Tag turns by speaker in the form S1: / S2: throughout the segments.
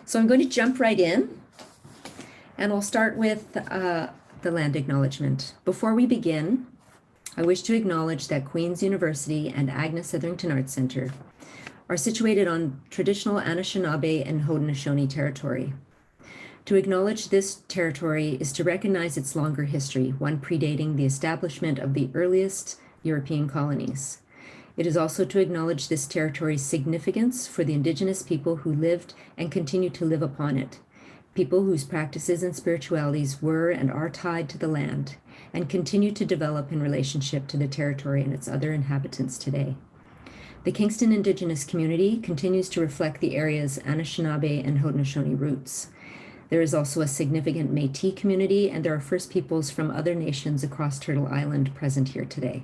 S1: So I'm going to jump right in, and I'll start with the land acknowledgement. Before we begin, I wish to acknowledge that Queen's University and Agnes Etherington Arts Center are situated on traditional Anishinaabe and Haudenosaunee territory. To acknowledge this territory is to recognize its longer history, one predating the establishment of the earliest European colonies. It is also to acknowledge this territory's significance for the Indigenous people who lived and continue to live upon it, people whose practices and spiritualities were and are tied to the land and continue to develop in relationship to the territory and its other inhabitants today. The Kingston Indigenous community continues to reflect the area's Anishinaabe and Haudenosaunee roots. There is also a significant Métis community, and there are First Peoples from other nations across Turtle Island present here today.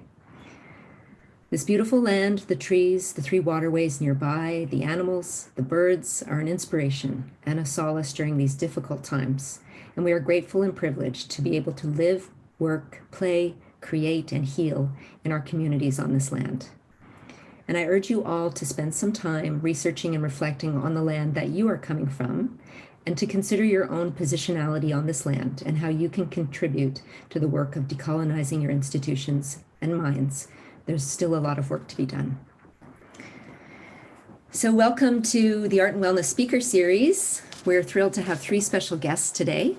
S1: This beautiful land, the trees, the three waterways nearby, the animals, the birds are an inspiration and a solace during these difficult times. And we are grateful and privileged to be able to live, work, play, create, and heal in our communities on this land. And I urge you all to spend some time researching and reflecting on the land that you are coming from, and to consider your own positionality on this land and how you can contribute to the work of decolonizing your institutions and minds. There's still a lot of work to be done. So welcome to the Art and Wellness Speaker Series. We're thrilled to have three special guests today.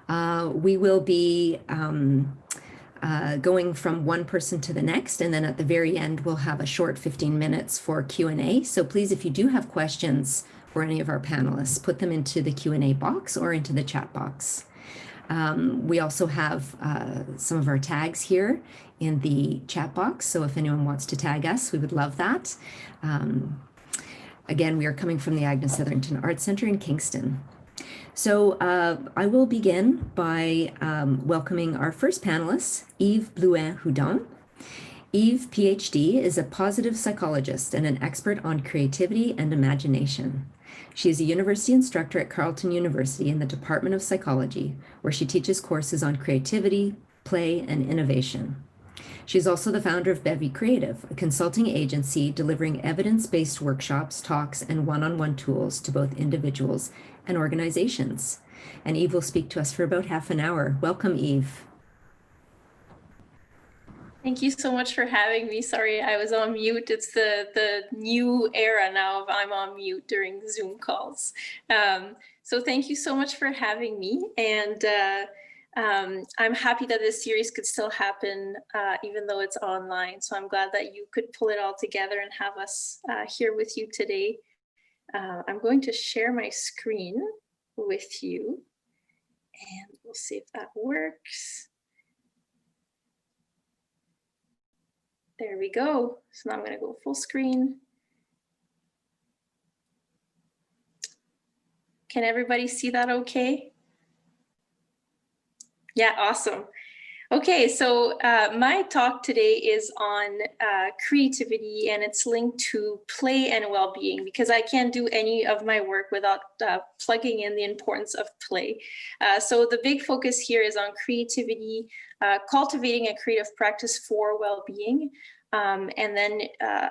S1: We will be going from one person to the next, and then at the very end, we'll have a short 15 minutes for Q&A. So please, if you do have questions for any of our panelists, put them into the Q&A box or into the chat box. We also have some of our tags here in the chat box, so if anyone wants to tag us, we would love that. Again, we are coming from the Agnes Etherington Arts Center in Kingston. So I will begin by welcoming our first panelist, Yves Blouin-Houdon. Yves, PhD, is a positive psychologist and an expert on creativity and imagination. She is a university instructor at Carleton University in the Department of Psychology, where she teaches courses on creativity, play, and innovation. She is also the founder of Bevy Creative, a consulting agency delivering evidence-based workshops, talks, and one-on-one tools to both individuals and organizations. And Yves will speak to us for about half an hour. Welcome, Yves.
S2: Thank you so much for having me. Sorry, I was on mute. It's the new era now of I'm on mute during Zoom calls. So thank you so much for having me. And I'm happy that this series could still happen, even though it's online. So I'm glad that you could pull it all together and have us here with you today. I'm going to share my screen with you, and we'll see if that works. There we go. So now I'm going to go full screen. Can everybody see that okay? Yeah, awesome. Okay, so my talk today is on creativity, and it's linked to play and well-being, because I can't do any of my work without plugging in the importance of play. So the big focus here is on creativity, cultivating a creative practice for well-being. And then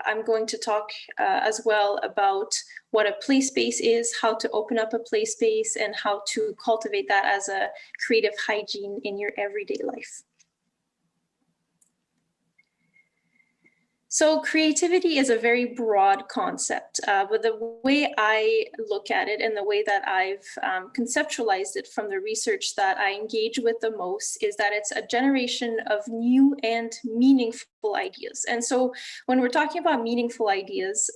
S2: I'm going to talk as well about what a play space is, how to open up a play space, and how to cultivate that as a creative hygiene in your everyday life. So creativity is a very broad concept, but the way I look at it and the way that I've conceptualized it from the research that I engage with the most is that it's a generation of new and meaningful ideas. And so when we're talking about meaningful ideas,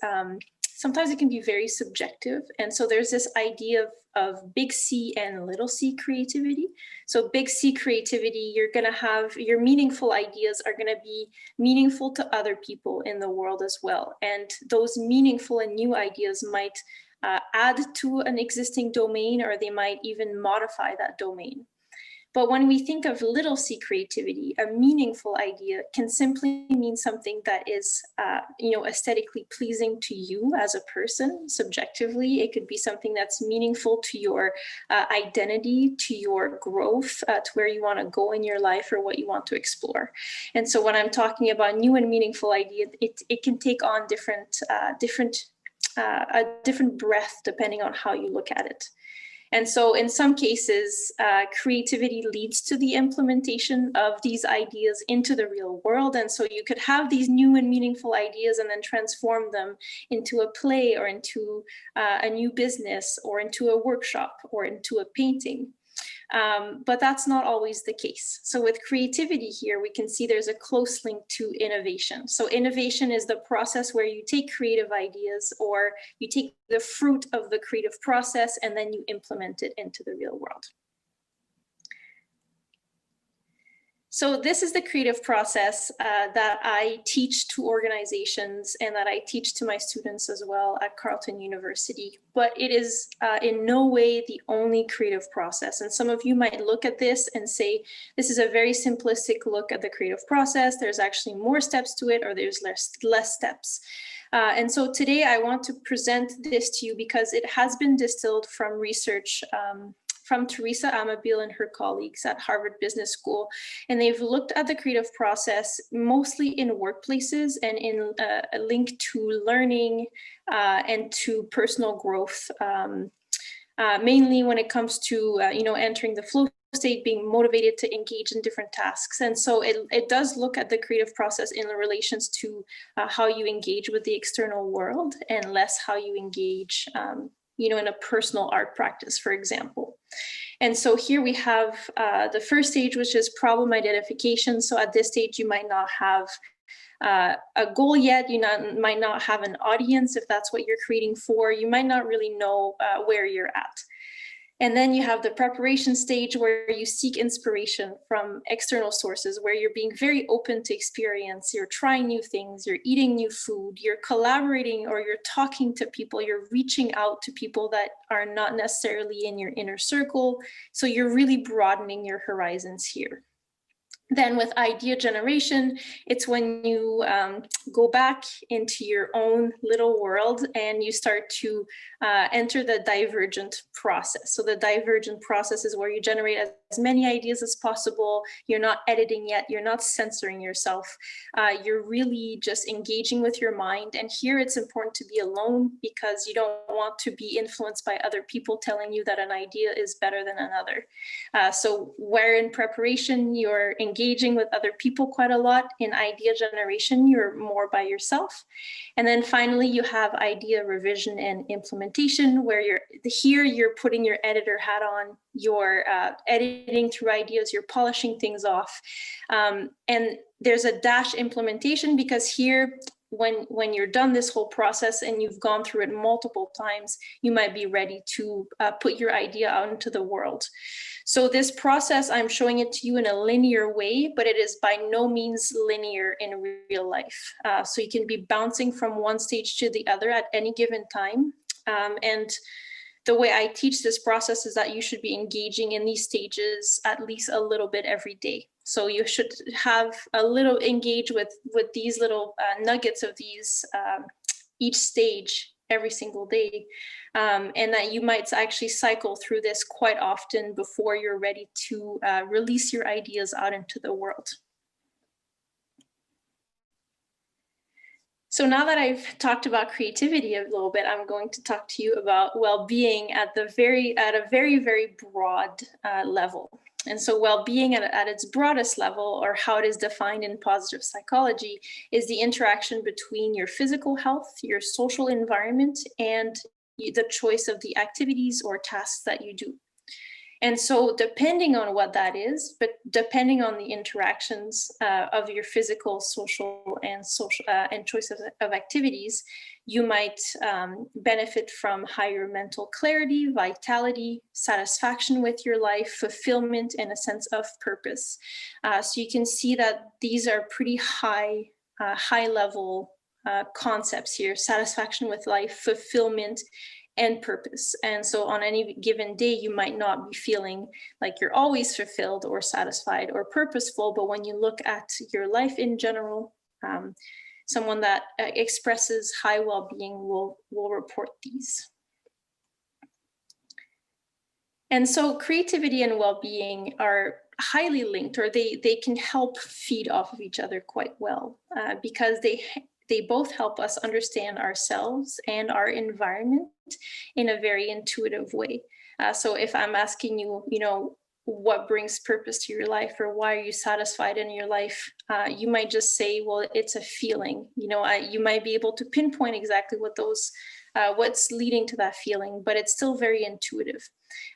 S2: sometimes it can be very subjective. And so there's this idea of big C and little c creativity. So big C creativity, you're going to have your meaningful ideas are going to be meaningful to other people in the world as well. And those meaningful and new ideas might add to an existing domain, or they might even modify that domain. But when we think of little c creativity, a meaningful idea can simply mean something that is, aesthetically pleasing to you as a person, subjectively. It could be something that's meaningful to your identity, to your growth, to where you want to go in your life or what you want to explore. And so when I'm talking about new and meaningful ideas, it can take on different breadth depending on how you look at it. And so in some cases, creativity leads to the implementation of these ideas into the real world. And so you could have these new and meaningful ideas and then transform them into a play or into a new business or into a workshop or into a painting. But that's not always the case. So with creativity here, we can see there's a close link to innovation. So innovation is the process where you take creative ideas or you take the fruit of the creative process and then you implement it into the real world. So this is the creative process that I teach to organizations and that I teach to my students as well at Carleton University. But it is in no way the only creative process. And some of you might look at this and say, this is a very simplistic look at the creative process. There's actually more steps to it, or there's less steps. And so today I want to present this to you because it has been distilled from research from Teresa Amabile and her colleagues at Harvard Business School. And they've looked at the creative process mostly in workplaces and in a link to learning and to personal growth, mainly when it comes to entering the flow state, being motivated to engage in different tasks. And so it does look at the creative process in relations to how you engage with the external world and less how you engage in a personal art practice, for example. And so here we have the first stage, which is problem identification. So at this stage, you might not have a goal yet. You might not have an audience if that's what you're creating for. You might not really know where you're at. And then you have the preparation stage where you seek inspiration from external sources, where you're being very open to experience, you're trying new things, you're eating new food, you're collaborating or you're talking to people, you're reaching out to people that are not necessarily in your inner circle. So you're really broadening your horizons here. Then with idea generation, it's when you go back into your own little world and you start to enter the divergent process. So the divergent process is where you generate as many ideas as possible. You're not editing yet. You're not censoring yourself. You're really just engaging with your mind. And here it's important to be alone because you don't want to be influenced by other people telling you that an idea is better than another. So where in preparation, you're engaging with other people quite a lot. In idea generation, you're more by yourself. And then finally, you have idea revision and implementation, where you're putting your editor hat on, you're editing through ideas, you're polishing things off. And there's a dash implementation because here, when you're done this whole process and you've gone through it multiple times, you might be ready to put your idea out into the world. So this process, I'm showing it to you in a linear way, but it is by no means linear in real life. So you can be bouncing from one stage to the other at any given time. And the way I teach this process is that you should be engaging in these stages at least a little bit every day. So you should have a little engage with these little nuggets of these each stage every single day. And that you might actually cycle through this quite often before you're ready to release your ideas out into the world. So now that I've talked about creativity a little bit, I'm going to talk to you about well-being at a very, very broad level. And so well-being at its broadest level, or how it is defined in positive psychology, is the interaction between your physical health, your social environment, and the choice of the activities or tasks that you do. And so depending on what that is, but depending on the interactions of your physical, social, and choice of activities, you might benefit from higher mental clarity, vitality, satisfaction with your life, fulfillment, and a sense of purpose. So you can see that these are pretty high level concepts here: satisfaction with life, fulfillment, and purpose. And so on any given day, you might not be feeling like you're always fulfilled or satisfied or purposeful, but when you look at your life in general, someone that expresses high well-being will report these. And so creativity and well-being are highly linked, or they can help feed off of each other quite well, because they both help us understand ourselves and our environment in a very intuitive way. So if I'm asking you, what brings purpose to your life, or why are you satisfied in your life, you might just say, well, it's a feeling. You might be able to pinpoint exactly what's leading to that feeling, but it's still very intuitive.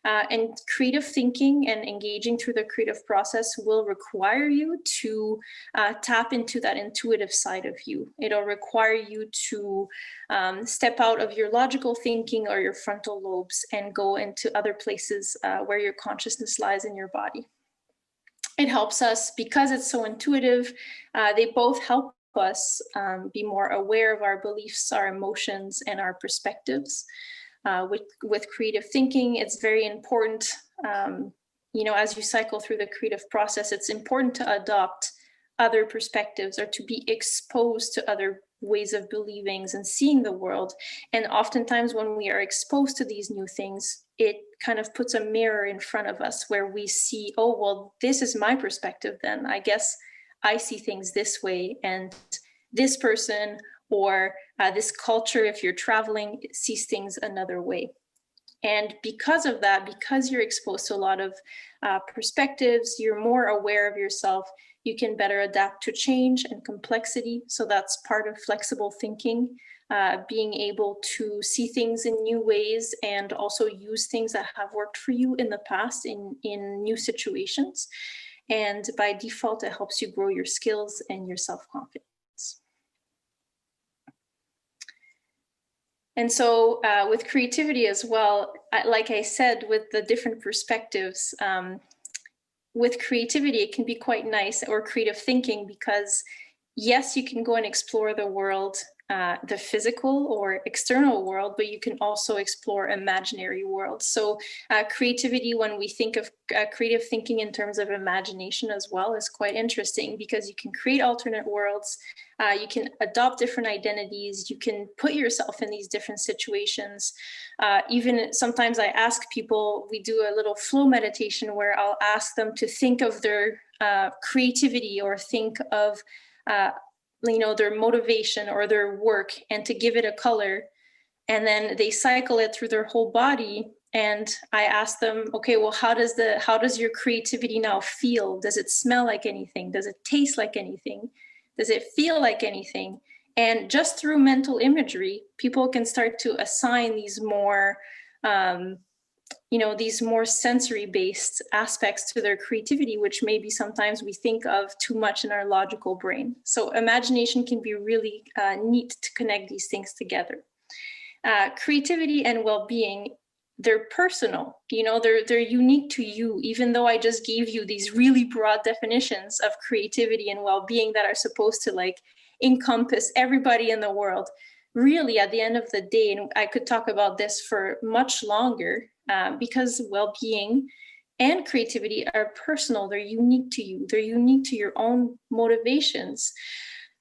S2: And creative thinking and engaging through the creative process will require you to tap into that intuitive side of you. It'll require you to step out of your logical thinking or your frontal lobes and go into other places where your consciousness lies in your body. It helps us, because it's so intuitive, they both help us be more aware of our beliefs, our emotions, and our perspectives. With creative thinking, it's very important, as you cycle through the creative process, it's important to adopt other perspectives or to be exposed to other ways of believing and seeing the world. And oftentimes when we are exposed to these new things, it kind of puts a mirror in front of us where we see, oh, well, this is my perspective then. I guess I see things this way, and this person or this culture, if you're traveling, sees things another way. And because of that, because you're exposed to a lot of perspectives, you're more aware of yourself, you can better adapt to change and complexity. So that's part of flexible thinking, being able to see things in new ways and also use things that have worked for you in the past in new situations. And by default, it helps you grow your skills and your self-confidence. And so with creativity as well, like I said, with the different perspectives, with creativity, it can be quite nice, or creative thinking, because yes, you can go and explore the world, the physical or external world, but you can also explore imaginary worlds. So creativity, when we think of creative thinking in terms of imagination as well, is quite interesting, because you can create alternate worlds, you can adopt different identities, you can put yourself in these different situations. Even sometimes I ask people, we do a little flow meditation where I'll ask them to think of their creativity, or think of their motivation or their work, and to give it a color, and then they cycle it through their whole body. And I ask them, okay, well, how does your creativity now feel? Does it smell like anything? Does it taste like anything? Does it feel like anything? And just through mental imagery, people can start to assign these more these more sensory-based aspects to their creativity, which maybe sometimes we think of too much in our logical brain. So imagination can be really neat to connect these things together. Creativity and well-being, they're personal, they're unique to you, even though I just gave you these really broad definitions of creativity and well-being that are supposed to encompass everybody in the world. Really, at the end of the day, and I could talk about this for much longer, because well-being and creativity are personal, they're unique to you, they're unique to your own motivations.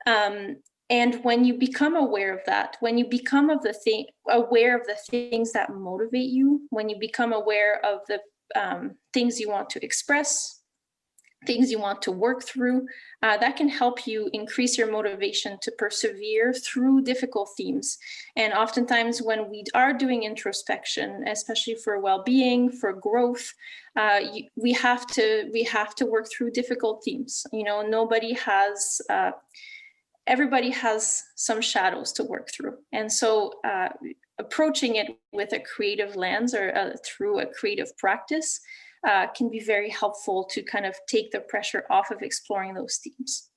S2: And when you become aware of that, when you become aware of the things that motivate you, when you become aware of the things you want to express, things you want to work through, that can help you increase your motivation to persevere through difficult themes. And oftentimes when we are doing introspection, especially for well-being, for growth, we have to work through difficult themes. Everybody has some shadows to work through. And so approaching it with a creative lens, or through a creative practice, can be very helpful to kind of take the pressure off of exploring those themes.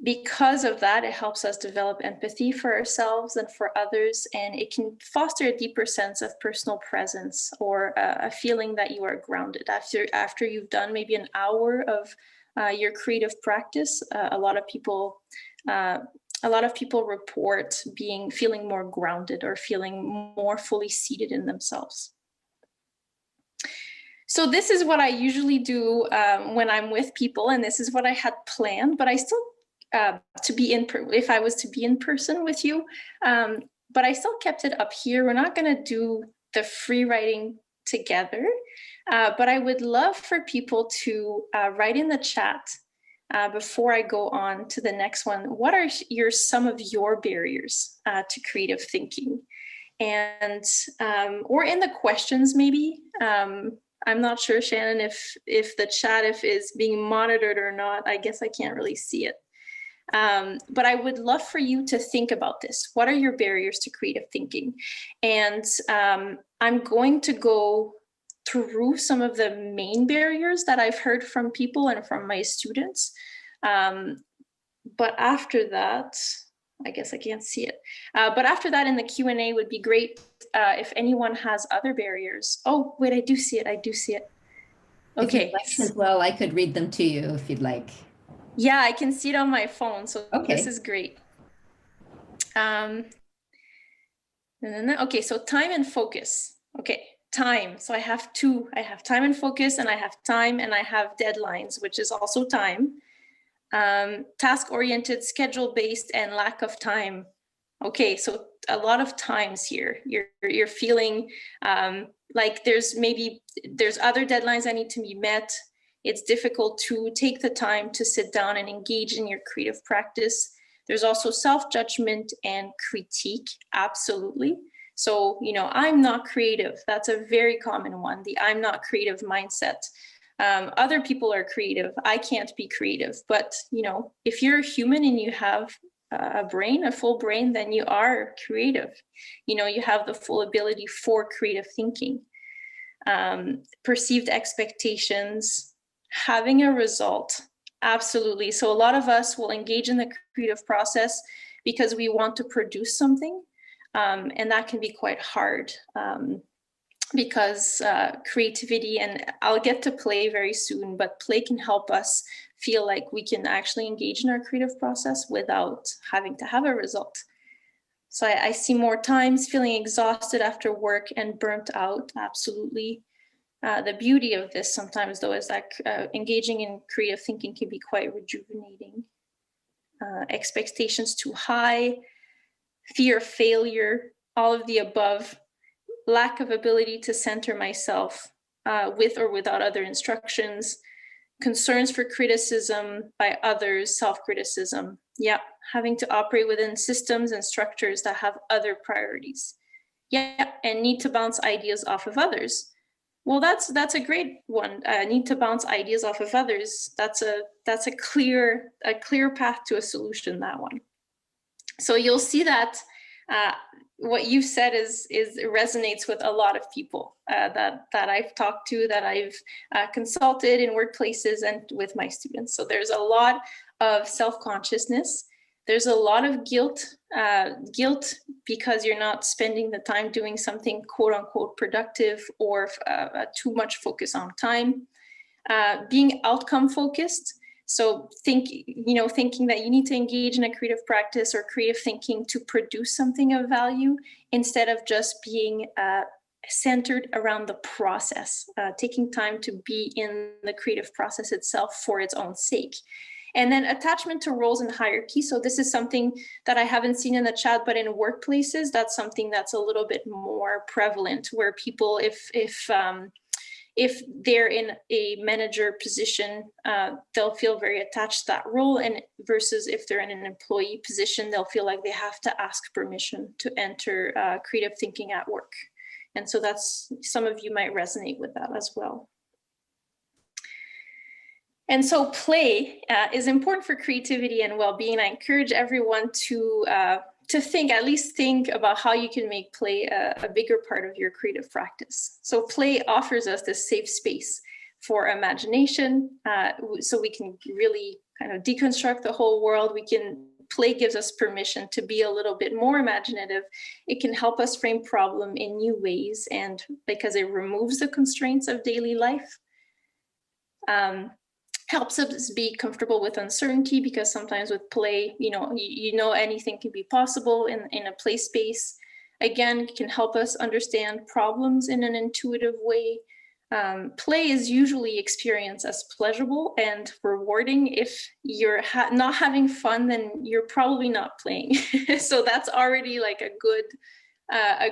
S2: Because of that, it helps us develop empathy for ourselves and for others, and it can foster a deeper sense of personal presence, or a feeling that you are grounded. After you've done maybe an hour of your creative practice, a lot of people report feeling more grounded, or feeling more fully seated in themselves. So this is what I usually do when I'm with people, and this is what I had planned, but I still, if I was to be in person with you, but I still kept it up here. We're not gonna do the free writing together, but I would love for people to write in the chat before I go on to the next one, what are some of your barriers to creative thinking? And or in the questions maybe. I'm not sure, Shannon, if the chat is being monitored or not. I guess I can't really see it. But I would love for you to think about this. What are your barriers to creative thinking? And I'm going to go through some of the main barriers that I've heard from people and from my students. But after that, I guess I can't see it. But after that, in the Q&A would be great if anyone has other barriers. Oh, wait, I do see it. I do see it. Okay.
S1: If you'd like as well, I could read them to you if you'd like.
S2: Yeah, I can see it on my phone, so
S1: okay.
S2: This is great. Okay, so time and focus. Okay, time. So I have two. I have time and focus, and I have time, and I have deadlines, which is also time. Task-oriented, schedule-based, and lack of time. Okay, so a lot of times here. You're feeling like there's other deadlines that need to be met. It's difficult to take the time to sit down and engage in your creative practice. There's also self-judgment and critique, absolutely. So, I'm not creative. That's a very common one, the I'm not creative mindset. Other people are creative. I can't be creative. But, if you're a human and you have a brain, a full brain, then you are creative. You have the full ability for creative thinking. Perceived expectations, having a result. Absolutely. So a lot of us will engage in the creative process because we want to produce something. And that can be quite hard because creativity, and I'll get to play very soon, but play can help us feel like we can actually engage in our creative process without having to have a result. So I see more times feeling exhausted after work and burnt out. Absolutely. The beauty of this sometimes, though, is that engaging in creative thinking can be quite rejuvenating. Expectations too high, fear of failure, all of the above, lack of ability to center myself with or without other instructions, concerns for criticism by others, self-criticism. Yeah, having to operate within systems and structures that have other priorities. Yeah, and need to bounce ideas off of others. Well, that's a great one. Need to bounce ideas off of others. That's a clear path to a solution, that one. So you'll see that what you said is resonates with a lot of people that I've talked to, that I've consulted in workplaces and with my students. So there's a lot of self-consciousness. There's a lot of guilt because you're not spending the time doing something quote unquote productive, or too much focus on time. Being outcome focused. So thinking that you need to engage in a creative practice or creative thinking to produce something of value, instead of just being centered around the process, taking time to be in the creative process itself for its own sake. And then attachment to roles and hierarchy. So this is something that I haven't seen in the chat, but in workplaces, that's something that's a little bit more prevalent, where people, if they're in a manager position, they'll feel very attached to that role, and versus if they're in an employee position, they'll feel like they have to ask permission to enter creative thinking at work. And so some of you might resonate with that as well. And so play is important for creativity and well-being. I encourage everyone to at least think about how you can make play a bigger part of your creative practice. So play offers us this safe space for imagination, so we can really kind of deconstruct the whole world. Play gives us permission to be a little bit more imaginative. It can help us frame problem in new ways, and because it removes the constraints of daily life. Helps us be comfortable with uncertainty, because sometimes with play, anything can be possible in a play space. Again, can help us understand problems in an intuitive way. Play is usually experienced as pleasurable and rewarding. If you're not having fun, then you're probably not playing. So that's already like a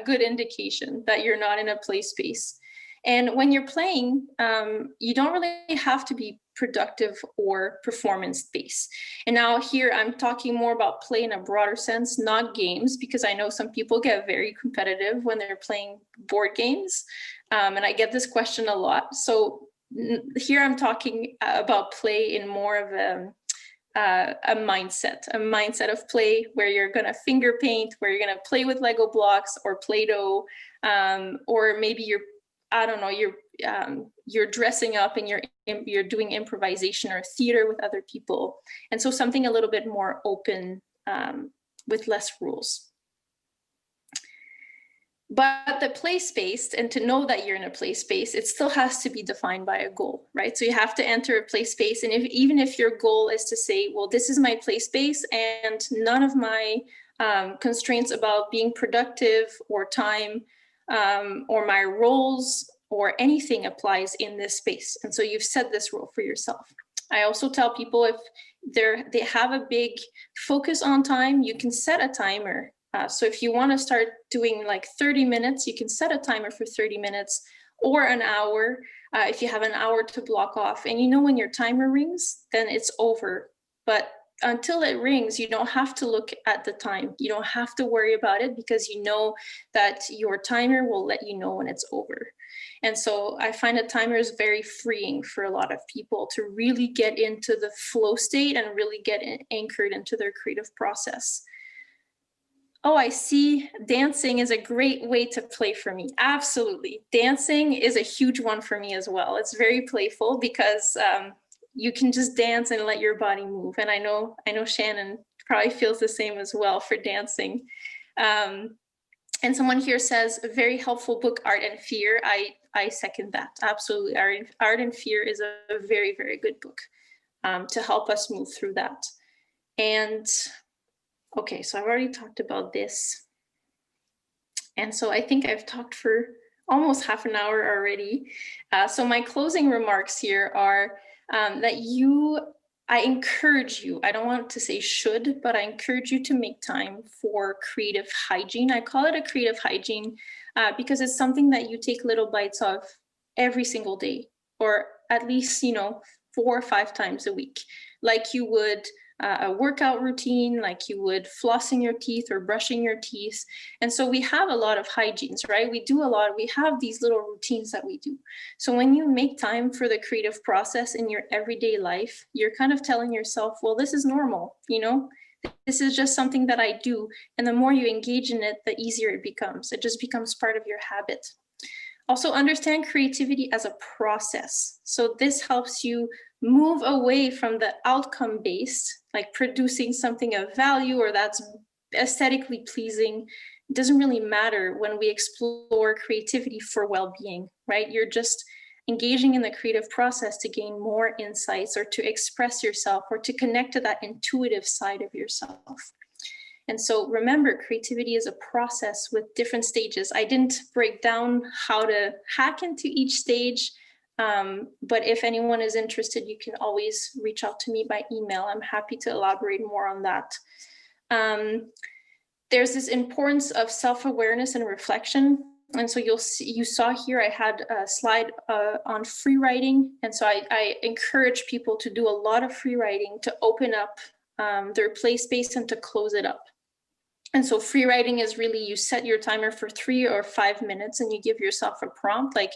S2: good indication that you're not in a play space. And when you're playing, you don't really have to be productive or performance-based. And now here I'm talking more about play in a broader sense, not games, because I know some people get very competitive when they're playing board games. And I get this question a lot. So here I'm talking about play in more of a mindset of play where you're going to finger paint, where you're going to play with Lego blocks or Play-Doh, or maybe you're dressing up and you're doing improvisation or theater with other people. And so something a little bit more open, with less rules. But the play space, and to know that you're in a play space, it still has to be defined by a goal, right? So you have to enter a play space. And even if your goal is to say, well, this is my play space and none of my constraints about being productive or time or my roles or anything applies in this space. And so you've set this rule for yourself. I also tell people if they have a big focus on time, you can set a timer. So if you want to start doing like 30 minutes, you can set a timer for 30 minutes or an hour if you have an hour to block off. And you know when your timer rings, then it's over. But until it rings, you don't have to look at the time. You don't have to worry about it because you know that your timer will let you know when it's over. And so I find a timer is very freeing for a lot of people to really get into the flow state and really get anchored into their creative process. Oh, I see. Dancing is a great way to play for me. Absolutely. Dancing is a huge one for me as well. It's very playful because you can just dance and let your body move. And I know Shannon probably feels the same as well for dancing. And someone here says, a very helpful book, Art and Fear. I second that. Absolutely. Art and Fear is a very, very good book to help us move through that. And okay, so I've already talked about this. And so I think I've talked for almost half an hour already. So my closing remarks here are that I encourage you, I don't want to say should, but I encourage you to make time for creative hygiene. I call it a creative hygiene because it's something that you take little bites of every single day, or at least, 4 or 5 times a week, like you would a workout routine, like you would flossing your teeth or brushing your teeth. And so we have a lot of hygienes, right? We have these little routines that we do. So when you make time for the creative process in your everyday life, you're kind of telling yourself, well, this is normal, this is just something that I do. And the more you engage in it, the easier it becomes. It just becomes part of your habit. Also understand creativity as a process. So this helps you move away from the outcome-based, like producing something of value or that's aesthetically pleasing. It doesn't really matter when we explore creativity for well-being, right? You're just engaging in the creative process to gain more insights or to express yourself or to connect to that intuitive side of yourself. And so remember, creativity is a process with different stages. I didn't break down how to hack into each stage, but if anyone is interested, you can always reach out to me by email. I'm happy to elaborate more on that. There's this importance of self-awareness and reflection. And so you saw here, I had a slide on free writing. And so I encourage people to do a lot of free writing to open up their play space and to close it up. And so free writing is really, you set your timer for 3 or 5 minutes and you give yourself a prompt, like,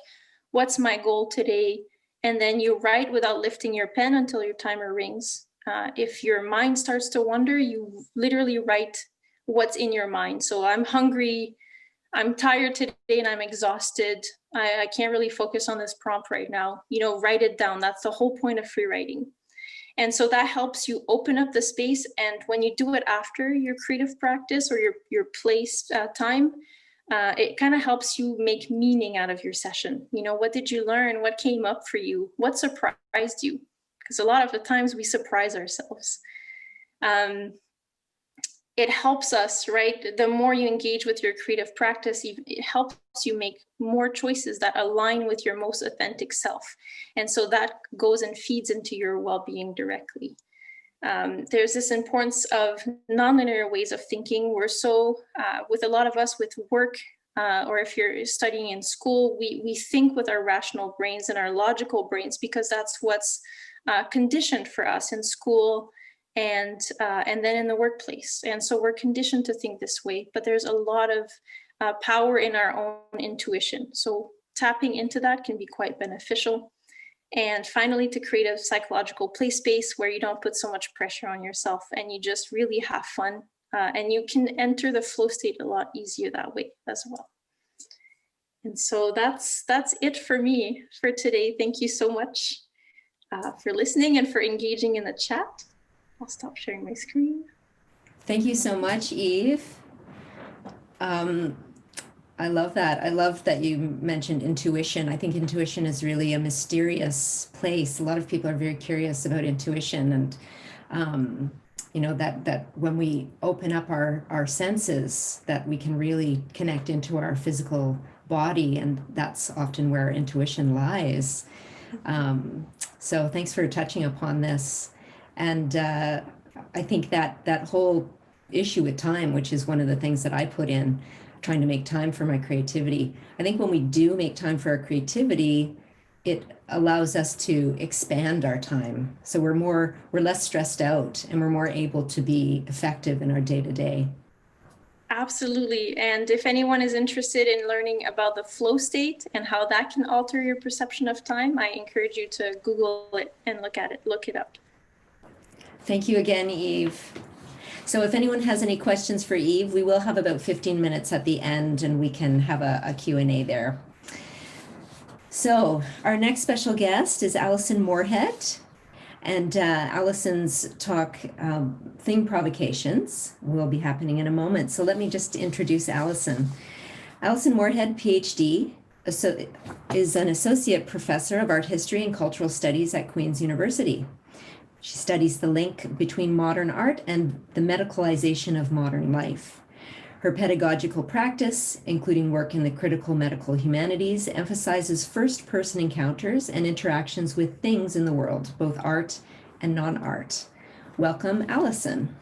S2: what's my goal today? And then you write without lifting your pen until your timer rings. If your mind starts to wander, you literally write what's in your mind. So I'm hungry, I'm tired today and I'm exhausted. I can't really focus on this prompt right now. Write it down. That's the whole point of free writing. And so that helps you open up the space. And when you do it after your creative practice or your place time, it kind of helps you make meaning out of your session. What did you learn? What came up for you? What surprised you? Because a lot of the times we surprise ourselves. It helps us, right? The more you engage with your creative practice, it helps you make more choices that align with your most authentic self. And so that goes and feeds into your well-being directly. There's this importance of nonlinear ways of thinking. We're so, with a lot of us with work, or if you're studying in school, we think with our rational brains and our logical brains because that's what's conditioned for us in school and then in the workplace. And so we're conditioned to think this way, but there's a lot of power in our own intuition. So tapping into that can be quite beneficial. And finally, to create a psychological play space where you don't put so much pressure on yourself and you just really have fun. And you can enter the flow state a lot easier that way as well. And so that's it for me for today. Thank you so much for listening and for engaging in the chat. I'll stop sharing my screen.
S1: Thank you so much, Eve. I love that. I love that you mentioned intuition. I think intuition is really a mysterious place. A lot of people are very curious about intuition, and you know, that when we open up our senses, that we can really connect into our physical body, and that's often where intuition lies. So thanks for touching upon this. And I think that whole issue with time, which is one of the things that I put in, trying to make time for my creativity. I think when we do make time for our creativity, it allows us to expand our time. So we're less stressed out and we're more able to be effective in our day-to-day.
S2: Absolutely. And if anyone is interested in learning about the flow state and how that can alter your perception of time, I encourage you to Google it and look it up.
S1: Thank you again, Eve. So if anyone has any questions for Eve, we will have about 15 minutes at the end and we can have a Q&A there. So our next special guest is Alison Moorhead, and Alison's talk, Thing Provocations, will be happening in a moment. So let me just introduce Alison. Alison Moorhead, PhD, is an associate professor of art history and cultural studies at Queen's University. She studies the link between modern art and the medicalization of modern life. Her pedagogical practice, including work in the critical medical humanities, emphasizes first-person encounters and interactions with things in the world, both art and non-art. Welcome, Alison.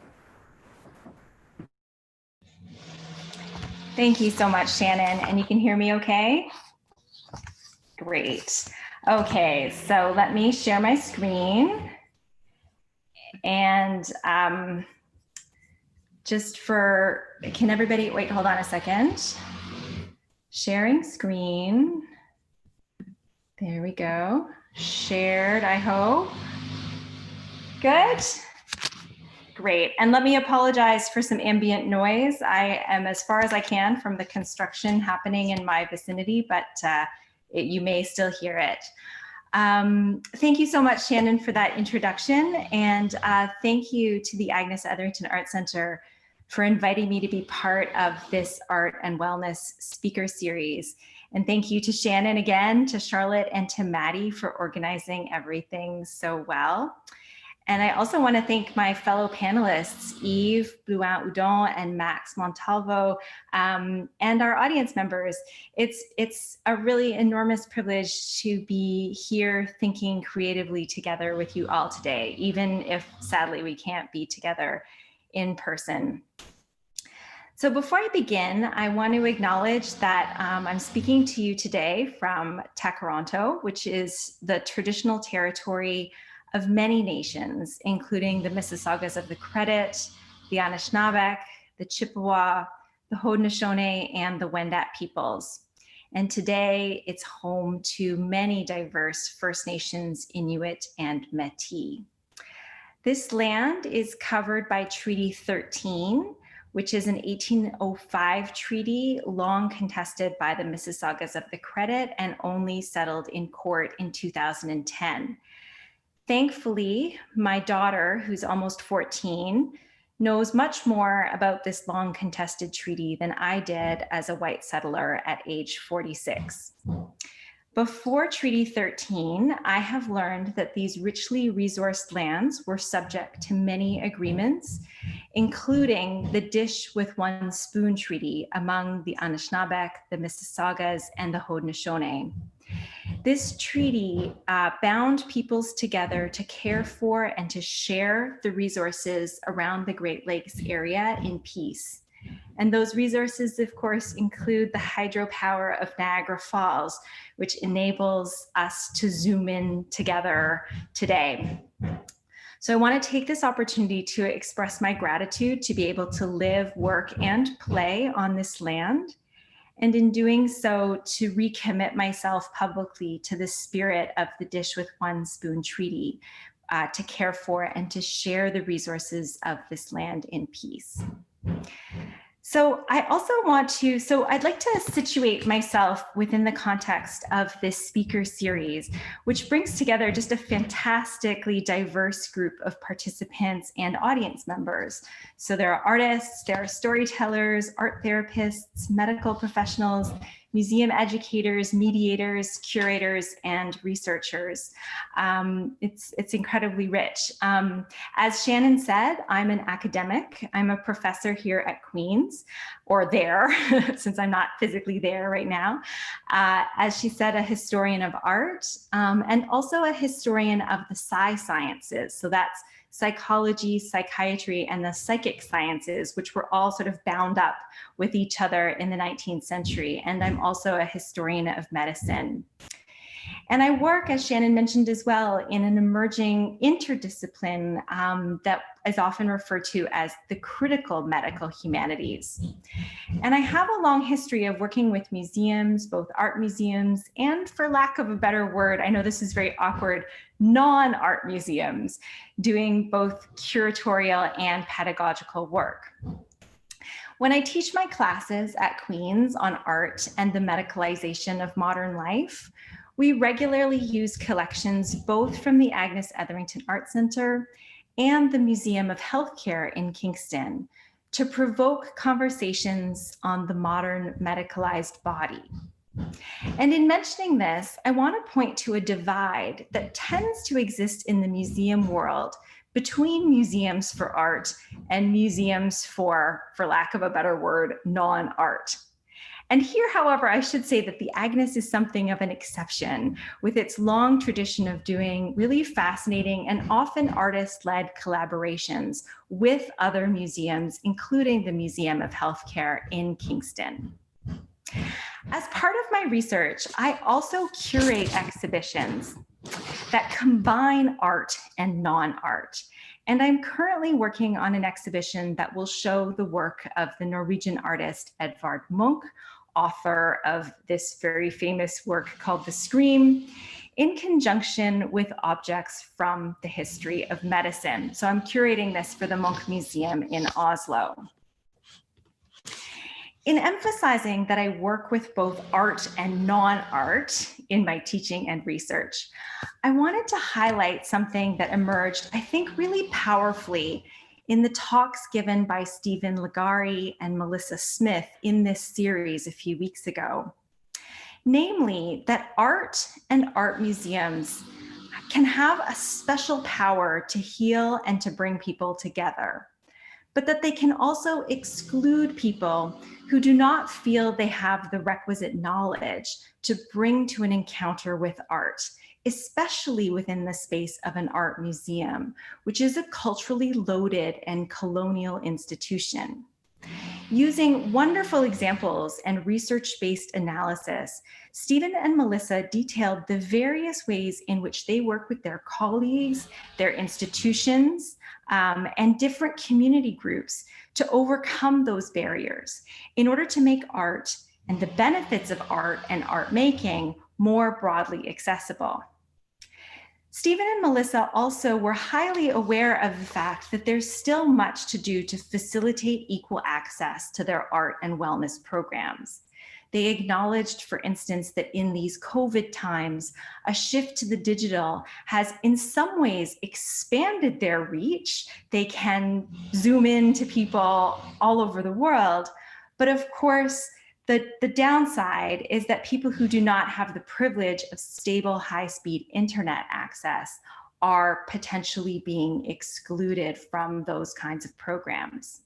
S3: Thank you so much, Shannon. And you can hear me okay? Great. Okay, so let me share my screen. And can everybody, wait, hold on a second. Sharing screen. There we go. Shared, I hope. Good. Great. And let me apologize for some ambient noise. I am as far as I can from the construction happening in my vicinity, but you may still hear it. Thank you so much, Shannon, for that introduction. And thank you to the Agnes Etherington Art Center for inviting me to be part of this art and wellness speaker series. And thank you to Shannon again, to Charlotte, and to Maddie for organizing everything so well. And I also want to thank my fellow panelists, Yves Blouin-Houdon and Max Montalvo, and our audience members. It's a really enormous privilege to be here thinking creatively together with you all today, even if sadly we can't be together in person. So before I begin, I want to acknowledge that I'm speaking to you today from Tkaronto, which is the traditional territory of many nations, including the Mississaugas of the Credit, the Anishinaabeg, the Chippewa, the Haudenosaunee, and the Wendat peoples. And today it's home to many diverse First Nations, Inuit, and Métis. This land is covered by Treaty 13, which is an 1805 treaty long contested by the Mississaugas of the Credit and only settled in court in 2010. Thankfully, my daughter, who's almost 14, knows much more about this long contested treaty than I did as a white settler at age 46. Before Treaty 13, I have learned that these richly resourced lands were subject to many agreements, including the Dish with One Spoon Treaty among the Anishinaabeg, the Mississaugas, and the Haudenosaunee. This treaty bound peoples together to care for and to share the resources around the Great Lakes area in peace. And those resources, of course, include the hydropower of Niagara Falls, which enables us to zoom in together today. So I want to take this opportunity to express my gratitude to be able to live, work, and play on this land. And in doing so, to recommit myself publicly to the spirit of the Dish with One Spoon Treaty, to care for and to share the resources of this land in peace. So I also I'd like to situate myself within the context of this speaker series, which brings together just a fantastically diverse group of participants and audience members. So there are artists, there are storytellers, art therapists, medical professionals, museum educators, mediators, curators, and researchers. It's incredibly rich. As Shannon said, I'm an academic. I'm a professor here at Queen's, or there, since I'm not physically there right now. As she said, a historian of art, and also a historian of the sciences. So that's psychology, psychiatry, and the psychic sciences, which were all sort of bound up with each other in the 19th century. And I'm also a historian of medicine. And I work, as Shannon mentioned as well, in an emerging interdiscipline that is often referred to as the critical medical humanities. And I have a long history of working with museums, both art museums, and for lack of a better word, I know this is very awkward, non-art museums, doing both curatorial and pedagogical work. When I teach my classes at Queen's on art and the medicalization of modern life, we regularly use collections both from the Agnes Etherington Art Center and the Museum of Healthcare in Kingston to provoke conversations on the modern medicalized body. And in mentioning this, I want to point to a divide that tends to exist in the museum world between museums for art and museums for lack of a better word, non-art. And here, however, I should say that the Agnes is something of an exception with its long tradition of doing really fascinating and often artist-led collaborations with other museums, including the Museum of Healthcare in Kingston. As part of my research, I also curate exhibitions that combine art and non-art. And I'm currently working on an exhibition that will show the work of the Norwegian artist Edvard Munch, author of this very famous work called The Scream, in conjunction with objects from the history of medicine. So I'm curating this for the Munch Museum in Oslo. In emphasizing that I work with both art and non-art in my teaching and research, I wanted to highlight something that emerged, I think, really powerfully in the talks given by Stephen Legari and Melissa Smith in this series a few weeks ago. Namely, that art and art museums can have a special power to heal and to bring people together, but that they can also exclude people who do not feel they have the requisite knowledge to bring to an encounter with art, especially within the space of an art museum, which is a culturally loaded and colonial institution. Using wonderful examples and research-based analysis, Stephen and Melissa detailed the various ways in which they work with their colleagues, their institutions, and different community groups to overcome those barriers in order to make art and the benefits of art and art making more broadly accessible. Stephen and Melissa also were highly aware of the fact that there's still much to do to facilitate equal access to their art and wellness programs. They acknowledged, for instance, that in these COVID times, a shift to the digital has in some ways expanded their reach. They can zoom in to people all over the world, but of course, the downside is that people who do not have the privilege of stable, high-speed internet access are potentially being excluded from those kinds of programs.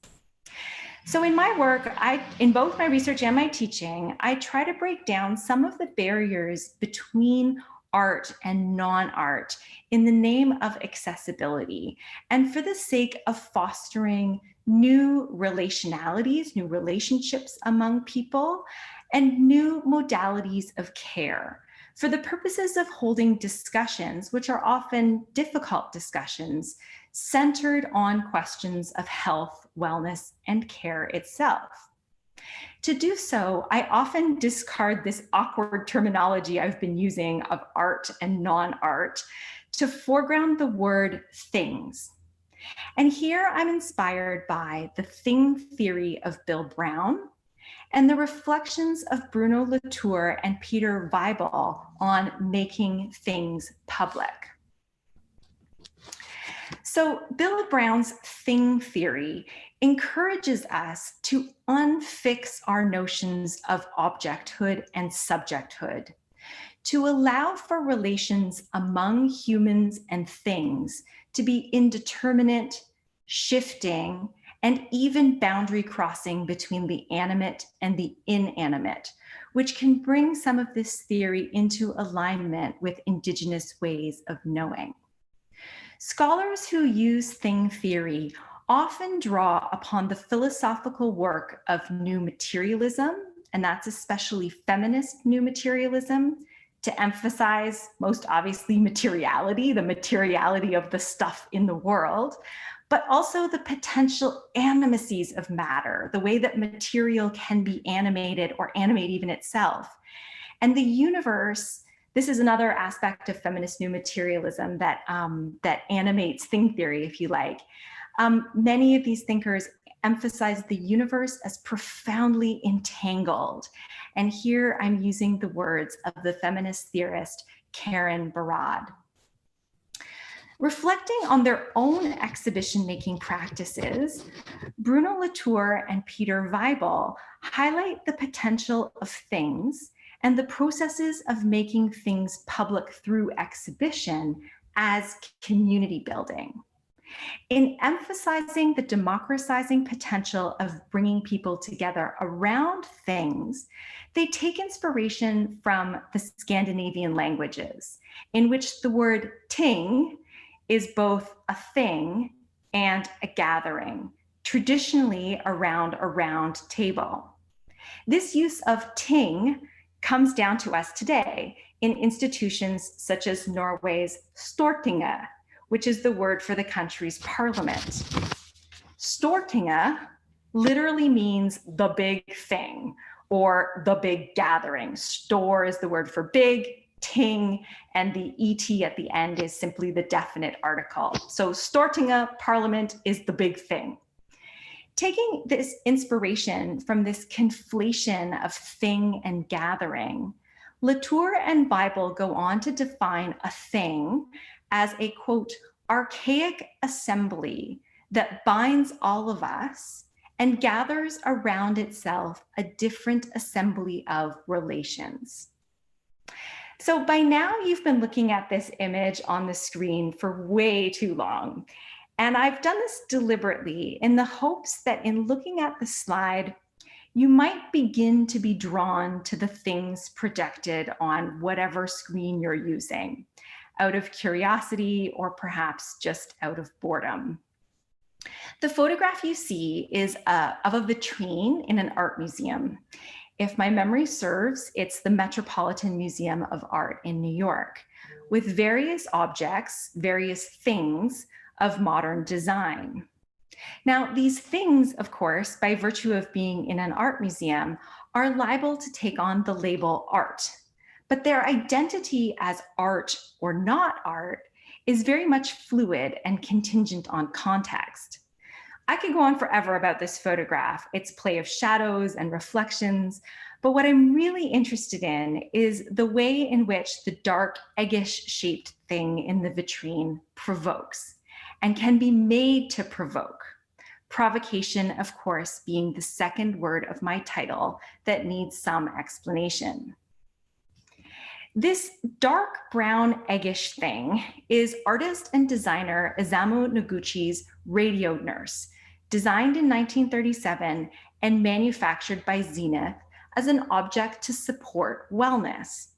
S3: So in my work, in both my research and my teaching, I try to break down some of the barriers between art and non-art in the name of accessibility and for the sake of fostering new relationalities, new relationships among people, and new modalities of care for the purposes of holding discussions, which are often difficult discussions, centered on questions of health, wellness, and care itself. To do so, I often discard this awkward terminology I've been using of art and non-art to foreground the word things. And here I'm inspired by the thing theory of Bill Brown and the reflections of Bruno Latour and Peter Weibel on making things public. So Bill Brown's thing theory encourages us to unfix our notions of objecthood and subjecthood, to allow for relations among humans and things to be indeterminate, shifting, and even boundary crossing between the animate and the inanimate, which can bring some of this theory into alignment with Indigenous ways of knowing. Scholars who use thing theory often draw upon the philosophical work of new materialism, and that's especially feminist new materialism, to emphasize most obviously materiality, the materiality of the stuff in the world, but also the potential animacies of matter, the way that material can be animated or animate even itself. And the universe, this is another aspect of feminist new materialism that, that animates thing theory, if you like. Many of these thinkers emphasize the universe as profoundly entangled. And here I'm using the words of the feminist theorist Karen Barad. Reflecting on their own exhibition-making practices, Bruno Latour and Peter Weibel highlight the potential of things and the processes of making things public through exhibition as community building. In emphasizing the democratizing potential of bringing people together around things, they take inspiration from the Scandinavian languages, in which the word ting is both a thing and a gathering, traditionally around a round table. This use of ting comes down to us today in institutions such as Norway's Stortinget, which is the word for the country's parliament. Stortinget literally means the big thing or the big gathering. Stor is the word for big, ting, and the et at the end is simply the definite article. So Stortinget, parliament, is the big thing. Taking this inspiration from this conflation of thing and gathering, Latour and Weibel go on to define a thing as a, quote, archaic assembly that binds all of us and gathers around itself a different assembly of relations. So by now you've been looking at this image on the screen for way too long. And I've done this deliberately in the hopes that in looking at the slide, you might begin to be drawn to the things projected on whatever screen you're using, out of curiosity or perhaps just out of boredom. The photograph you see is of a vitrine in an art museum. If my memory serves, it's the Metropolitan Museum of Art in New York, with various objects, various things of modern design. Now, these things, of course, by virtue of being in an art museum, are liable to take on the label art, but their identity as art or not art is very much fluid and contingent on context. I could go on forever about this photograph, its play of shadows and reflections, but what I'm really interested in is the way in which the dark, eggish shaped thing in the vitrine provokes and can be made to provoke. Provocation, of course, being the second word of my title that needs some explanation. This dark brown eggish thing is artist and designer Isamu Noguchi's Radio Nurse, designed in 1937 and manufactured by Zenith as an object to support wellness.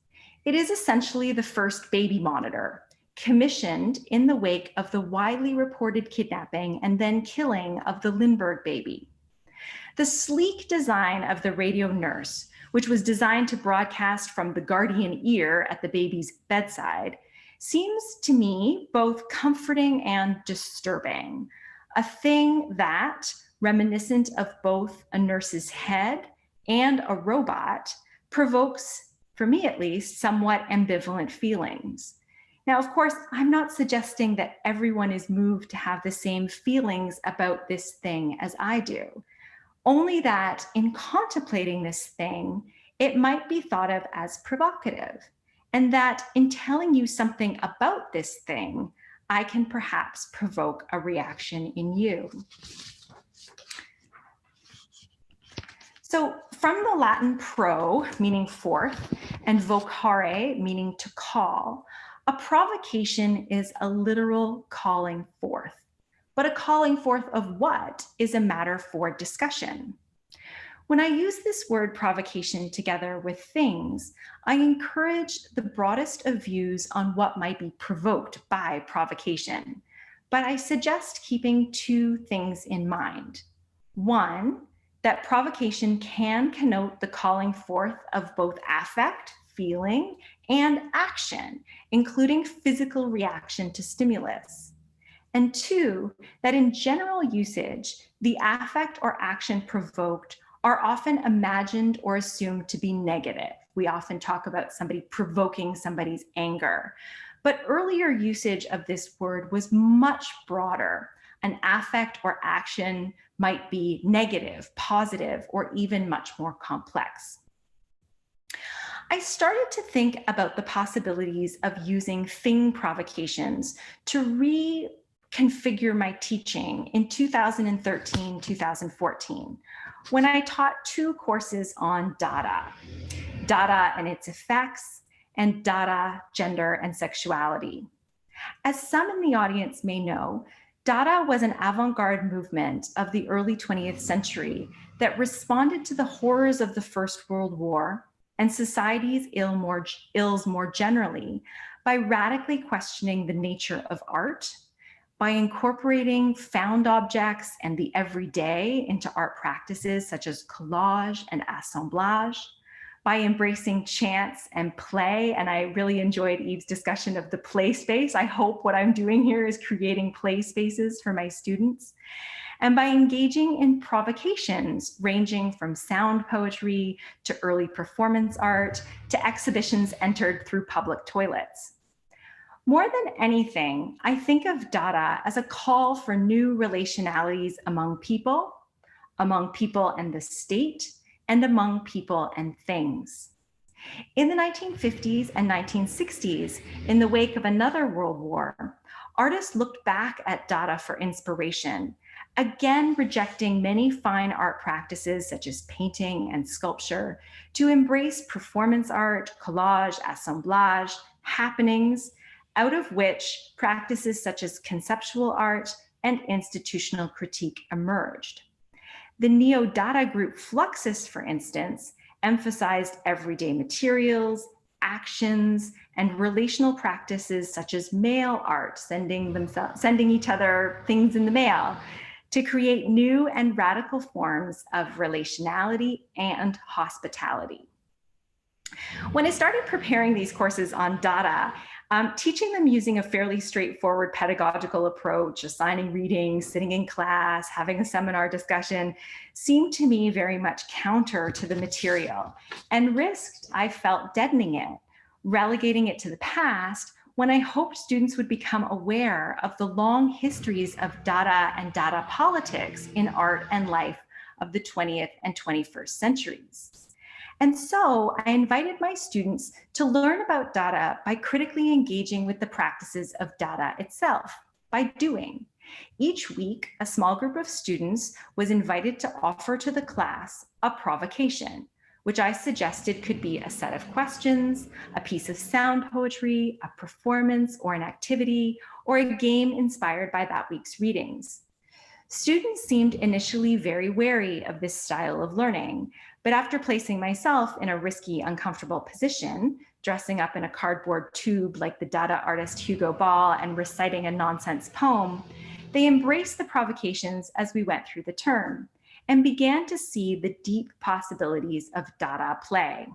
S3: It is essentially the first baby monitor, commissioned in the wake of the widely reported kidnapping and then killing of the Lindbergh baby. The sleek design of the radio nurse, which was designed to broadcast from the guardian ear at the baby's bedside, seems to me both comforting and disturbing. A thing that, reminiscent of both a nurse's head and a robot, provokes, for me at least, somewhat ambivalent feelings. Now, of course, I'm not suggesting that everyone is moved to have the same feelings about this thing as I do. Only that in contemplating this thing, it might be thought of as provocative, and that in telling you something about this thing, I can perhaps provoke a reaction in you. So from the Latin pro, meaning forth, and vocare, meaning to call, a provocation is a literal calling forth. But a calling forth of what is a matter for discussion. When I use this word provocation together with things, I encourage the broadest of views on what might be provoked by provocation. But I suggest keeping two things in mind. One, that provocation can connote the calling forth of both affect, feeling, and action, including physical reaction to stimulus. And two, that in general usage, the affect or action provoked are often imagined or assumed to be negative. We often talk about somebody provoking somebody's anger. But earlier usage of this word was much broader. An affect or action might be negative, positive, or even much more complex. I started to think about the possibilities of using thing provocations to reconfigure my teaching in 2013, 2014, when I taught two courses on Dada and its effects, and Dada, gender and sexuality. As some in the audience may know, Dada was an avant-garde movement of the early 20th century that responded to the horrors of the First World War and society's ills more generally by radically questioning the nature of art, by incorporating found objects and the everyday into art practices such as collage and assemblage, by embracing chance and play. And I really enjoyed Eve's discussion of the play space. I hope what I'm doing here is creating play spaces for my students. And by engaging in provocations ranging from sound poetry to early performance art to exhibitions entered through public toilets. More than anything, I think of Dada as a call for new relationalities among people and the state, and among people and things. In the 1950s and 1960s, in the wake of another world war, artists looked back at Dada for inspiration, again rejecting many fine art practices such as painting and sculpture to embrace performance art, collage, assemblage, happenings, out of which practices such as conceptual art and institutional critique emerged. The neo-Dada group Fluxus, for instance, emphasized everyday materials, actions, and relational practices such as mail art, sending each other things in the mail, to create new and radical forms of relationality and hospitality. When I started preparing these courses on Dada, teaching them using a fairly straightforward pedagogical approach, assigning readings, sitting in class, having a seminar discussion, seemed to me very much counter to the material and risked, I felt, deadening it, relegating it to the past when I hoped students would become aware of the long histories of Dada and Dada politics in art and life of the 20th and 21st centuries. And so I invited my students to learn about Dada by critically engaging with the practices of Dada itself, by doing. Each week, a small group of students was invited to offer to the class a provocation, which I suggested could be a set of questions, a piece of sound poetry, a performance or an activity, or a game inspired by that week's readings. Students seemed initially very wary of this style of learning, but after placing myself in a risky, uncomfortable position dressing up in a cardboard tube like the Dada artist Hugo Ball and reciting a nonsense poem, they embraced the provocations as we went through the term and began to see the deep possibilities of Dada play.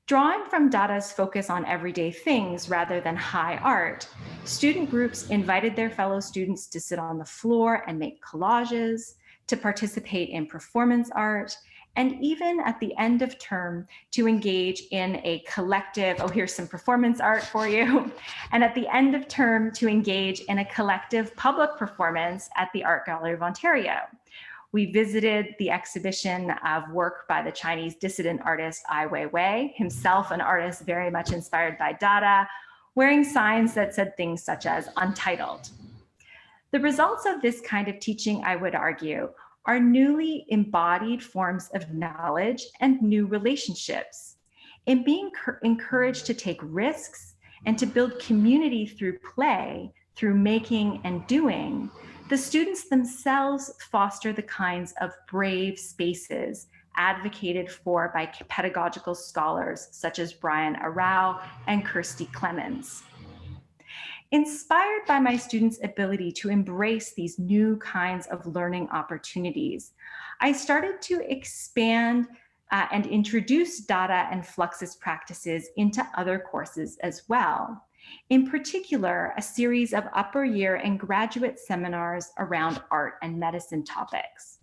S3: Drawing from Dada's focus on everyday things rather than high art, student groups invited their fellow students to sit on the floor and make collages, to participate in performance art, and even at the end of term to engage in a collective, oh, here's some performance art for you, and at the end of term to engage in a collective public performance at the Art Gallery of Ontario. We visited the exhibition of work by the Chinese dissident artist Ai Weiwei, himself an artist very much inspired by Dada, wearing signs that said things such as "Untitled." The results of this kind of teaching, I would argue, are newly embodied forms of knowledge and new relationships. In being encouraged to take risks and to build community through play, through making and doing, the students themselves foster the kinds of brave spaces advocated for by pedagogical scholars such as Brian Arau and Kirsty Clemens. Inspired by my students' ability to embrace these new kinds of learning opportunities, I started to expand and introduce Dada and Fluxus practices into other courses as well. In particular, a series of upper year and graduate seminars around art and medicine topics.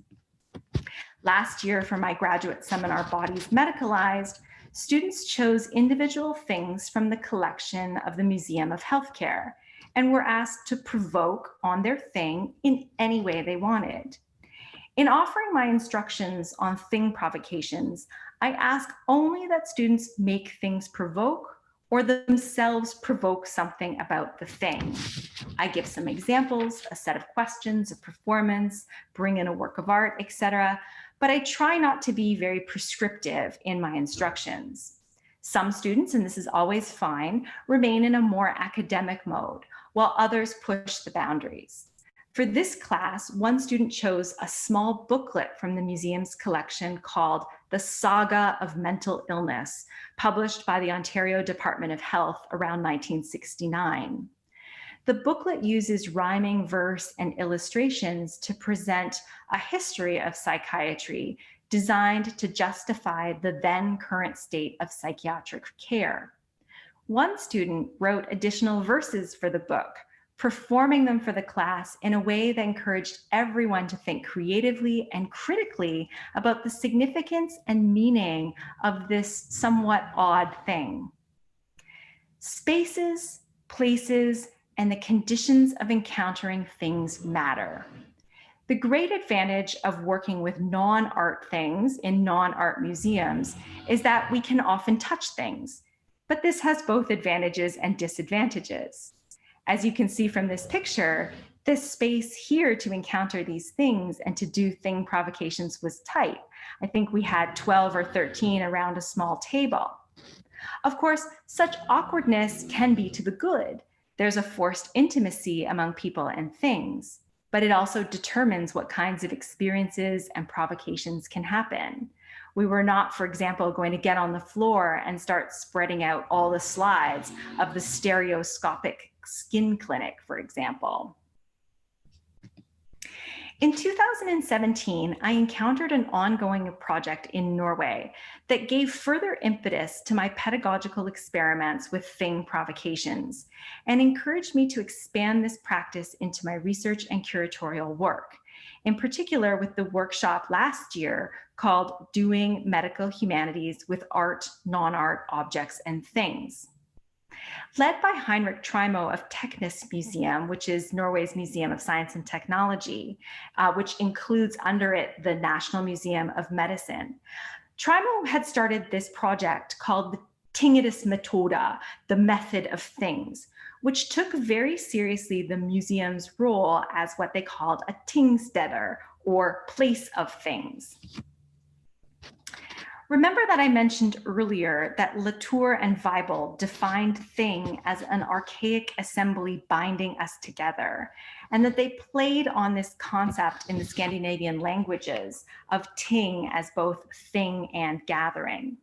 S3: Last year, for my graduate seminar, Bodies Medicalized, students chose individual things from the collection of the Museum of Healthcare and were asked to provoke on their thing in any way they wanted. In offering my instructions on thing provocations, I ask only that students make things provoke or themselves provoke something about the thing. I give some examples, a set of questions, a performance, bring in a work of art, etc. But I try not to be very prescriptive in my instructions. Some students, and this is always fine, remain in a more academic mode, while others push the boundaries. For this class, one student chose a small booklet from the museum's collection called The Saga of Mental Illness, published by the Ontario Department of Health around 1969. The booklet uses rhyming verse and illustrations to present a history of psychiatry designed to justify the then current state of psychiatric care. One student wrote additional verses for the book, performing them for the class in a way that encouraged everyone to think creatively and critically about the significance and meaning of this somewhat odd thing. Spaces, places, and the conditions of encountering things matter. The great advantage of working with non-art things in non-art museums is that we can often touch things, but this has both advantages and disadvantages. As you can see from this picture, this space here to encounter these things and to do thing provocations was tight. I think we had 12 or 13 around a small table. Of course, such awkwardness can be to the good. There's a forced intimacy among people and things, but it also determines what kinds of experiences and provocations can happen. We were not, for example, going to get on the floor and start spreading out all the slides of the stereoscopic skin clinic, for example. In 2017, I encountered an ongoing project in Norway that gave further impetus to my pedagogical experiments with thing provocations and encouraged me to expand this practice into my research and curatorial work, in particular with the workshop last year called Doing Medical Humanities with Art, Non-Art Objects and Things. Led by Heinrich Trimo of Teknis Museum, which is Norway's Museum of Science and Technology, which includes under it the National Museum of Medicine. Trimo had started this project called the Tingedes Metoda, the method of things, which took very seriously the museum's role as what they called a tingsteder, or place of things. Remember that I mentioned earlier that Latour and Weibel defined thing as an archaic assembly binding us together, and that they played on this concept in the Scandinavian languages of ting as both thing and gathering.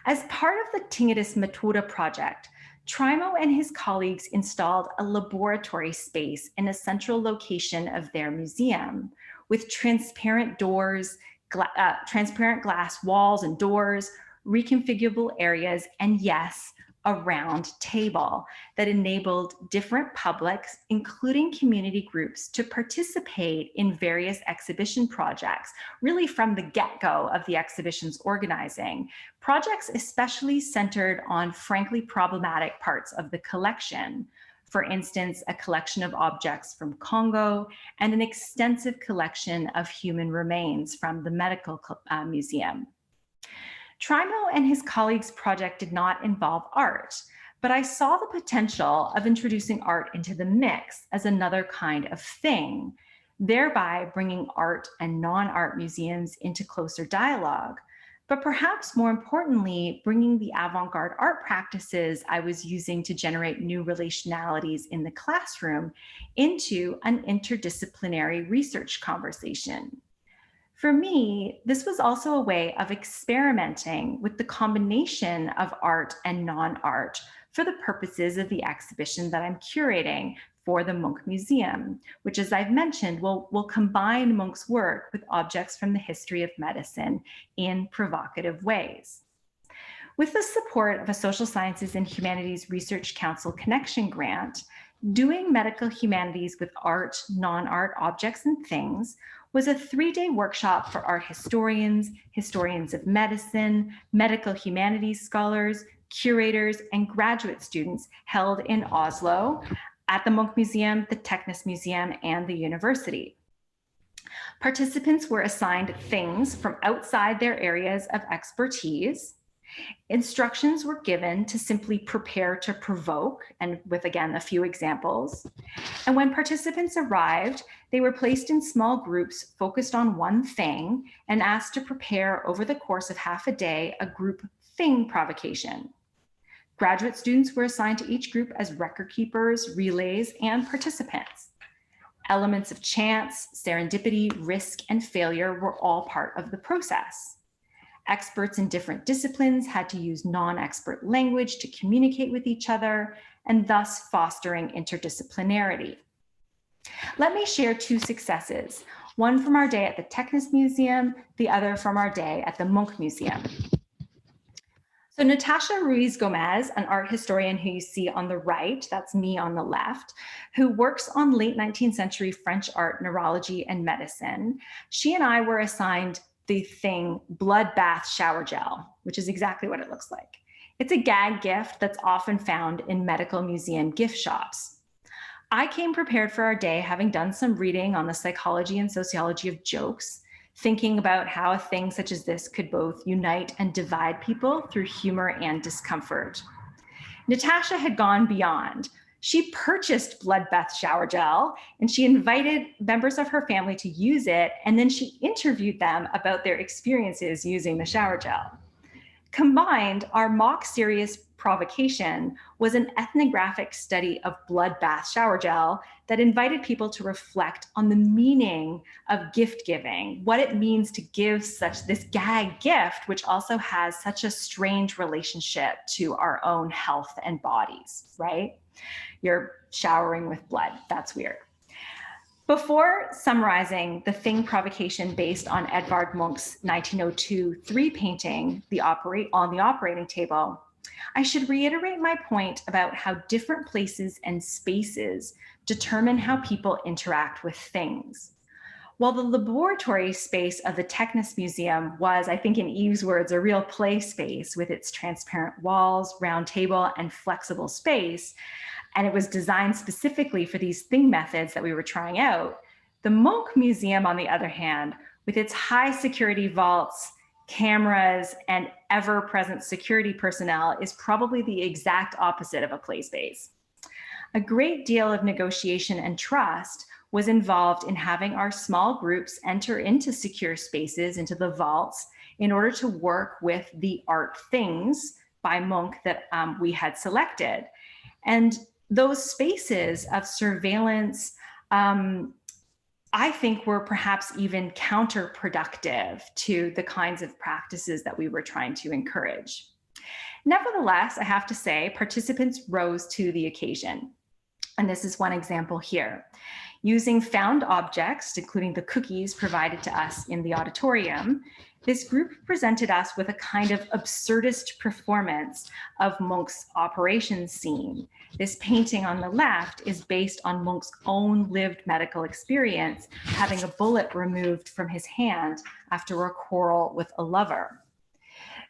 S3: As part of the Tinnitus Metoda project, Trimo and his colleagues installed a laboratory space in a central location of their museum with transparent doors, transparent glass walls and doors, reconfigurable areas, and yes, a round table that enabled different publics, including community groups, to participate in various exhibition projects, really from the get-go of the exhibition's organizing. Projects especially centered on frankly problematic parts of the collection. For instance, a collection of objects from Congo and an extensive collection of human remains from the Medical Museum. Trimo and his colleagues' project did not involve art, but I saw the potential of introducing art into the mix as another kind of thing, thereby bringing art and non-art museums into closer dialogue, but perhaps more importantly, bringing the avant-garde art practices I was using to generate new relationalities in the classroom into an interdisciplinary research conversation. For me, this was also a way of experimenting with the combination of art and non-art for the purposes of the exhibition that I'm curating for the Munch Museum, which, as I've mentioned, will combine Munch's work with objects from the history of medicine in provocative ways. With the support of a Social Sciences and Humanities Research Council Connection grant, doing medical humanities with art, non-art objects and things was a 3-day workshop for art historians, historians of medicine, medical humanities scholars, curators, and graduate students held in Oslo at the Munch Museum, the Teknisk Museum, and the university. Participants were assigned things from outside their areas of expertise. Instructions were given to simply prepare to provoke, and with, again, a few examples. And when participants arrived, they were placed in small groups focused on one thing and asked to prepare over the course of half a day a group thing provocation. Graduate students were assigned to each group as record keepers, relays, and participants. Elements of chance, serendipity, risk, and failure were all part of the process. Experts in different disciplines had to use non-expert language to communicate with each other, and thus fostering interdisciplinarity. Let me share 2 successes, one from our day at the Teknisk Museum, the other from our day at the Munch Museum. So Natasha Ruiz Gomez, an art historian who you see on the right, that's me on the left, who works on late 19th century French art, neurology, and medicine. She and I were assigned the thing blood bath shower gel, which is exactly what it looks like. It's a gag gift that's often found in medical museum gift shops. I came prepared for our day, having done some reading on the psychology and sociology of jokes, thinking about how a thing such as this could both unite and divide people through humor and discomfort. Natasha had gone beyond. She purchased blood bath shower gel and she invited members of her family to use it, and then she interviewed them about their experiences using the shower gel. Combined, our mock serious provocation was an ethnographic study of blood bath shower gel that invited people to reflect on the meaning of gift giving, what it means to give this gag gift, which also has such a strange relationship to our own health and bodies, right? You're showering with blood, that's weird. Before summarizing the thing provocation based on Edvard Munch's 1902 3 painting, on the operating table, I should reiterate my point about how different places and spaces determine how people interact with things. While the laboratory space of the Teknisk Museum was, I think in Eve's words, a real play space with its transparent walls, round table, and flexible space, and it was designed specifically for these thing methods that we were trying out, the Munch Museum, on the other hand, with its high security vaults, cameras, and ever-present security personnel, is probably the exact opposite of a play space. A great deal of negotiation and trust was involved in having our small groups enter into secure spaces, into the vaults, in order to work with the art things by Munch that we had selected. And those spaces of surveillance, I think were perhaps even counterproductive to the kinds of practices that we were trying to encourage. Nevertheless, I have to say, participants rose to the occasion. And this is one example here. Using found objects, including the cookies provided to us in the auditorium, this group presented us with a kind of absurdist performance of Munch's operation scene. This painting on the left is based on Munch's own lived medical experience, having a bullet removed from his hand after a quarrel with a lover.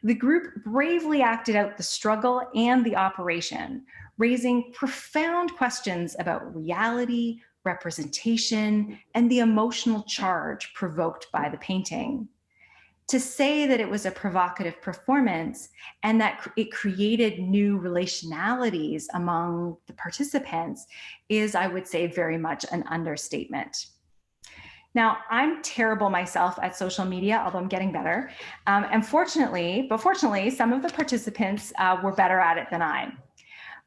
S3: The group bravely acted out the struggle and the operation, raising profound questions about reality, representation, and the emotional charge provoked by the painting. To say that it was a provocative performance and that it created new relationalities among the participants is, I would say, very much an understatement. Now, I'm terrible myself at social media, although I'm getting better. But fortunately, some of the participants were better at it than I.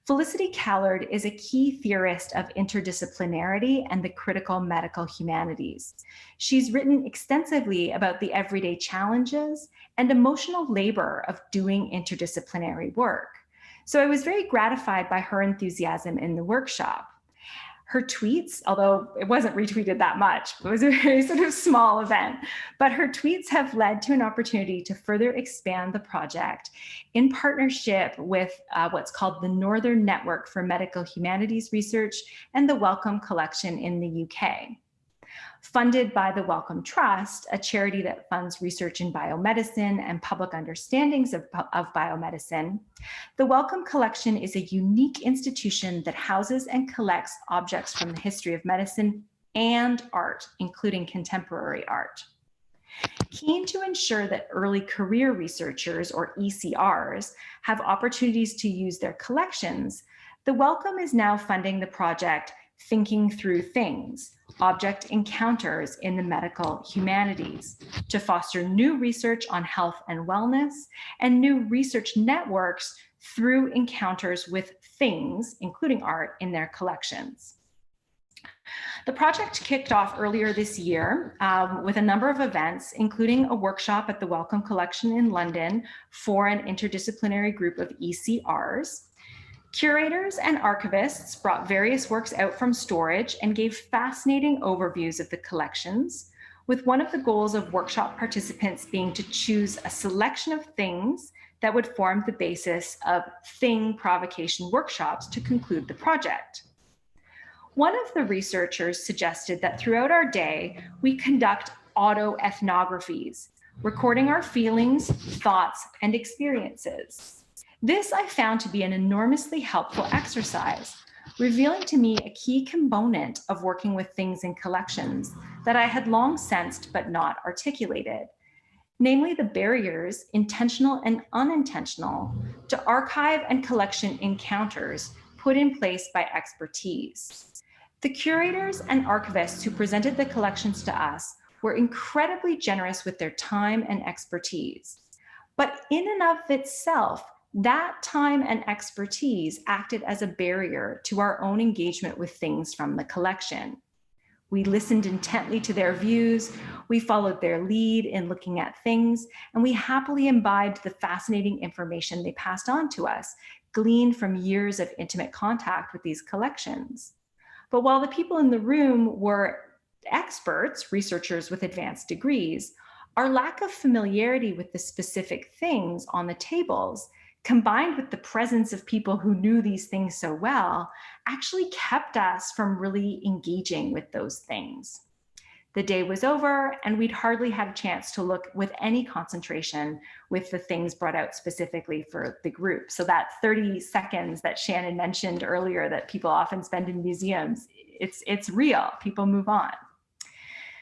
S3: Felicity Callard is a key theorist of interdisciplinarity and the critical medical humanities. She's written extensively about the everyday challenges and emotional labor of doing interdisciplinary work. So I was very gratified by her enthusiasm in the workshop. Her tweets, although it wasn't retweeted that much, it was a very sort of small event, but her tweets have led to an opportunity to further expand the project in partnership with what's called the Northern Network for Medical Humanities Research and the Wellcome Collection in the UK. Funded by the Wellcome Trust, a charity that funds research in biomedicine and public understandings of biomedicine, the Wellcome Collection is a unique institution that houses and collects objects from the history of medicine and art, including contemporary art. Keen to ensure that early career researchers, or ECRs, have opportunities to use their collections, the Wellcome is now funding the project Thinking Through Things, Object Encounters in the Medical Humanities, to foster new research on health and wellness and new research networks through encounters with things, including art, in their collections. The project kicked off earlier this year with a number of events, including a workshop at the Wellcome Collection in London for an interdisciplinary group of ECRs. Curators and archivists brought various works out from storage and gave fascinating overviews of the collections, with one of the goals of workshop participants being to choose a selection of things that would form the basis of thing provocation workshops to conclude the project. One of the researchers suggested that throughout our day, we conduct autoethnographies, recording our feelings, thoughts, and experiences. This I found to be an enormously helpful exercise, revealing to me a key component of working with things in collections that I had long sensed but not articulated, namely the barriers, intentional and unintentional, to archive and collection encounters put in place by expertise. The curators and archivists who presented the collections to us were incredibly generous with their time and expertise. But in and of itself, that time and expertise acted as a barrier to our own engagement with things from the collection. We listened intently to their views, we followed their lead in looking at things, and we happily imbibed the fascinating information they passed on to us, gleaned from years of intimate contact with these collections. But while the people in the room were experts, researchers with advanced degrees, our lack of familiarity with the specific things on the tables, combined with the presence of people who knew these things so well, actually kept us from really engaging with those things. The day was over, and we'd hardly had a chance to look with any concentration with the things brought out specifically for the group. So that 30 seconds that Shannon mentioned earlier that people often spend in museums, it's real, people move on.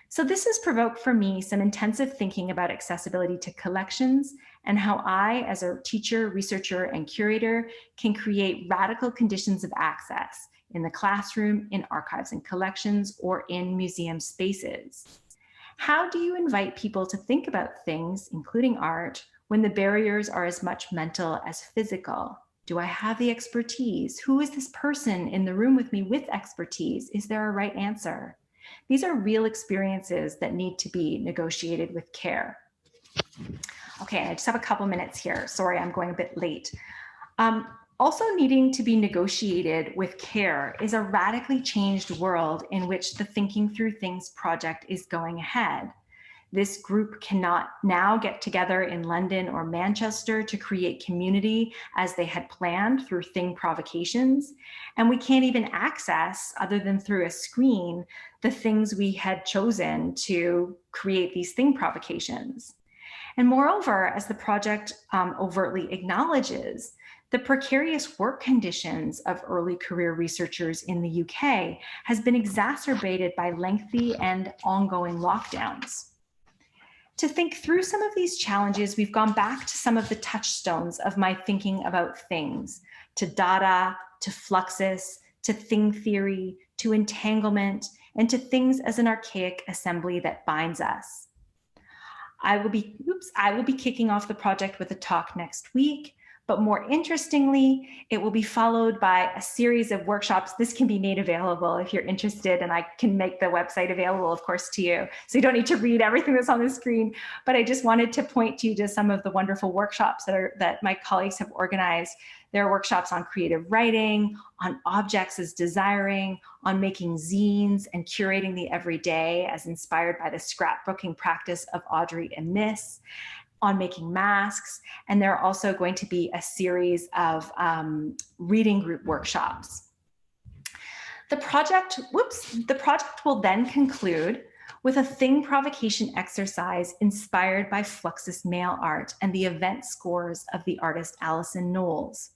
S3: So this has provoked for me some intensive thinking about accessibility to collections and how I, as a teacher, researcher, and curator, can create radical conditions of access in the classroom, in archives and collections, or in museum spaces. How do you invite people to think about things, including art, when the barriers are as much mental as physical? Do I have the expertise? Who is this person in the room with me with expertise? Is there a right answer? These are real experiences that need to be negotiated with care. Okay, I just have a couple minutes here. Sorry, I'm going a bit late. Also needing to be negotiated with care is a radically changed world in which the Thinking Through Things project is going ahead. This group cannot now get together in London or Manchester to create community as they had planned through thing provocations. And we can't even access, other than through a screen, the things we had chosen to create these thing provocations. And moreover, as the project overtly acknowledges, the precarious work conditions of early career researchers in the UK has been exacerbated by lengthy and ongoing lockdowns. To think through some of these challenges, we've gone back to some of the touchstones of my thinking about things, to Dada, to Fluxus, to thing theory, to entanglement, and to things as an archaic assembly that binds us. I will be kicking off the project with a talk next week, but more interestingly, it will be followed by a series of workshops. This can be made available if you're interested, and I can make the website available, of course, to you. So you don't need to read everything that's on the screen, but I just wanted to point you to some of the wonderful workshops that my colleagues have organized. There are workshops on creative writing, on objects as desiring, on making zines and curating the everyday as inspired by the scrapbooking practice of Audrey and Miss, on making masks, and there are also going to be a series of reading group workshops. The project will then conclude with a thing provocation exercise inspired by Fluxus mail art and the event scores of the artist Alison Knowles.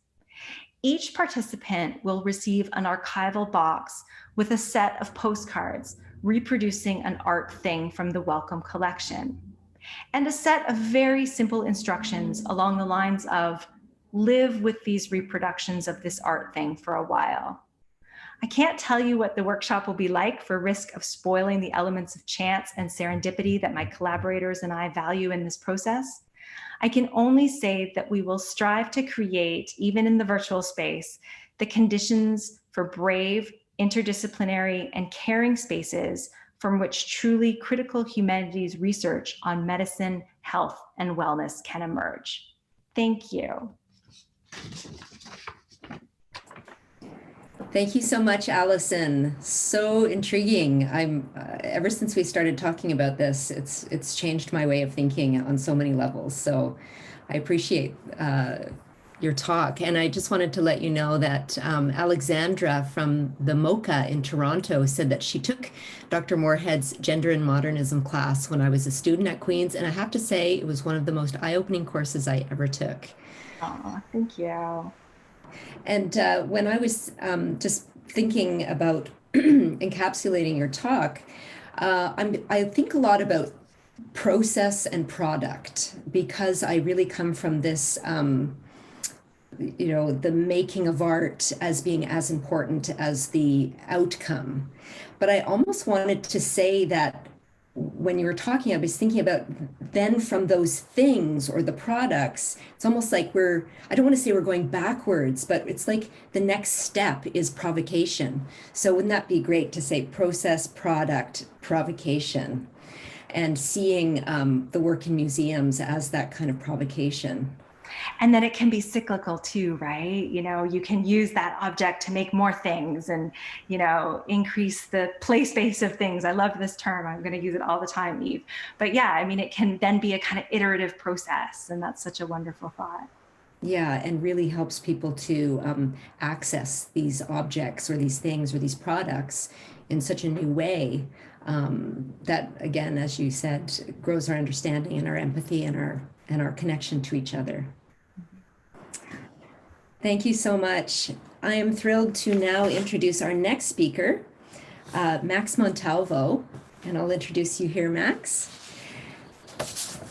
S3: Each participant will receive an archival box with a set of postcards reproducing an art thing from the Wellcome collection, and a set of very simple instructions along the lines of live with these reproductions of this art thing for a while. I can't tell you what the workshop will be like for risk of spoiling the elements of chance and serendipity that my collaborators and I value in this process. I can only say that we will strive to create, even in the virtual space, the conditions for brave, interdisciplinary, and caring spaces from which truly critical humanities research on medicine, health, and wellness can emerge. Thank you.
S1: Thank you so much, Alison. So intriguing. Ever since we started talking about this, it's changed my way of thinking on so many levels. So I appreciate your talk. And I just wanted to let you know that Alexandra from the MOCA in Toronto said that she took Dr. Moorhead's Gender and Modernism class when I was a student at Queen's. And I have to say, it was one of the most eye-opening courses I ever took.
S3: Oh, thank you.
S1: And when I was just thinking about encapsulating your talk, I think a lot about process and product, because I really come from this the making of art as being as important as the outcome. But I almost wanted to say that when you were talking, I was thinking about then from those things or the products, it's almost like I don't want to say we're going backwards, but it's like the next step is provocation. So wouldn't that be great to say process, product, provocation, and seeing the work in museums as that kind of provocation?
S3: And then it can be cyclical too, right? You can use that object to make more things and, increase the play space of things. I love this term. I'm going to use it all the time, Eve. But yeah, it can then be a kind of iterative process. And that's such a wonderful thought.
S1: Yeah, and really helps people to access these objects or these things or these products in such a new way that, again, as you said, grows our understanding and our empathy and our connection to each other. Thank you so much. I am thrilled to now introduce our next speaker, Max Montalvo, and I'll introduce you here, Max.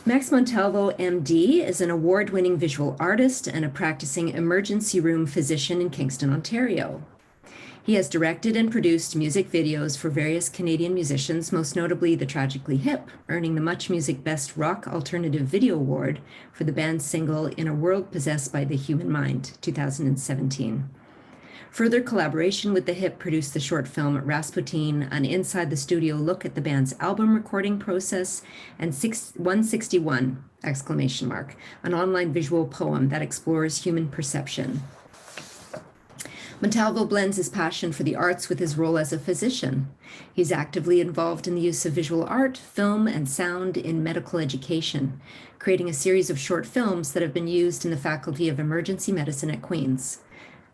S1: Max Montalvo, MD, is an award-winning visual artist and a practicing emergency room physician in Kingston, Ontario. He has directed and produced music videos for various Canadian musicians, most notably The Tragically Hip, earning the Much Music Best Rock Alternative Video Award for the band's single In a World Possessed by the Human Mind, 2017. Further collaboration with the HIP produced the short film Rasputin, an inside the studio look at the band's album recording process, and 161, exclamation mark, an online visual poem that explores human perception. Montalvo blends his passion for the arts with his role as a physician. He's actively involved in the use of visual art, film, and sound in medical education, creating a series of short films that have been used in the Faculty of Emergency Medicine at Queen's.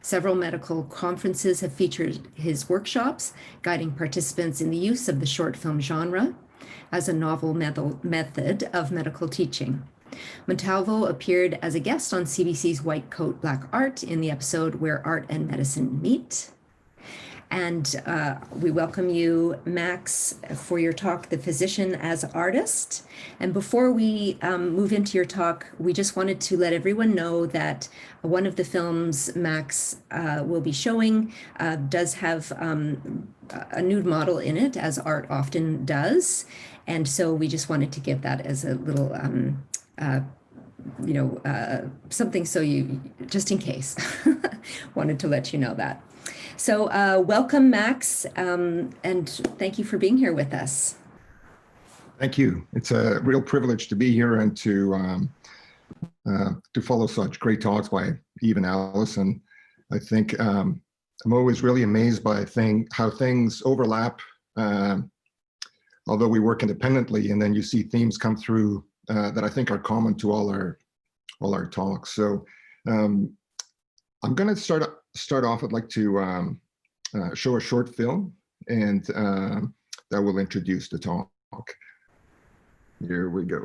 S1: Several medical conferences have featured his workshops, guiding participants in the use of the short film genre as a novel method of medical teaching. Montalvo appeared as a guest on CBC's White Coat Black Art in the episode Where Art and Medicine Meet. And we welcome you, Max, for your talk, The Physician as Artist. And before we move into your talk, we just wanted to let everyone know that one of the films Max will be showing does have a nude model in it, as art often does. And so we just wanted to give that as a little something, so you, just in case, wanted to let you know that. So welcome, Max, and thank you for being here with us.
S4: Thank you. It's a real privilege to be here and to follow such great talks by Eve and Allison. I think I'm always really amazed by how things overlap, although we work independently, and then you see themes come through that I think are common to all our talks. So I'm going to start off. I'd like to show a short film, and that will introduce the talk. Here we go.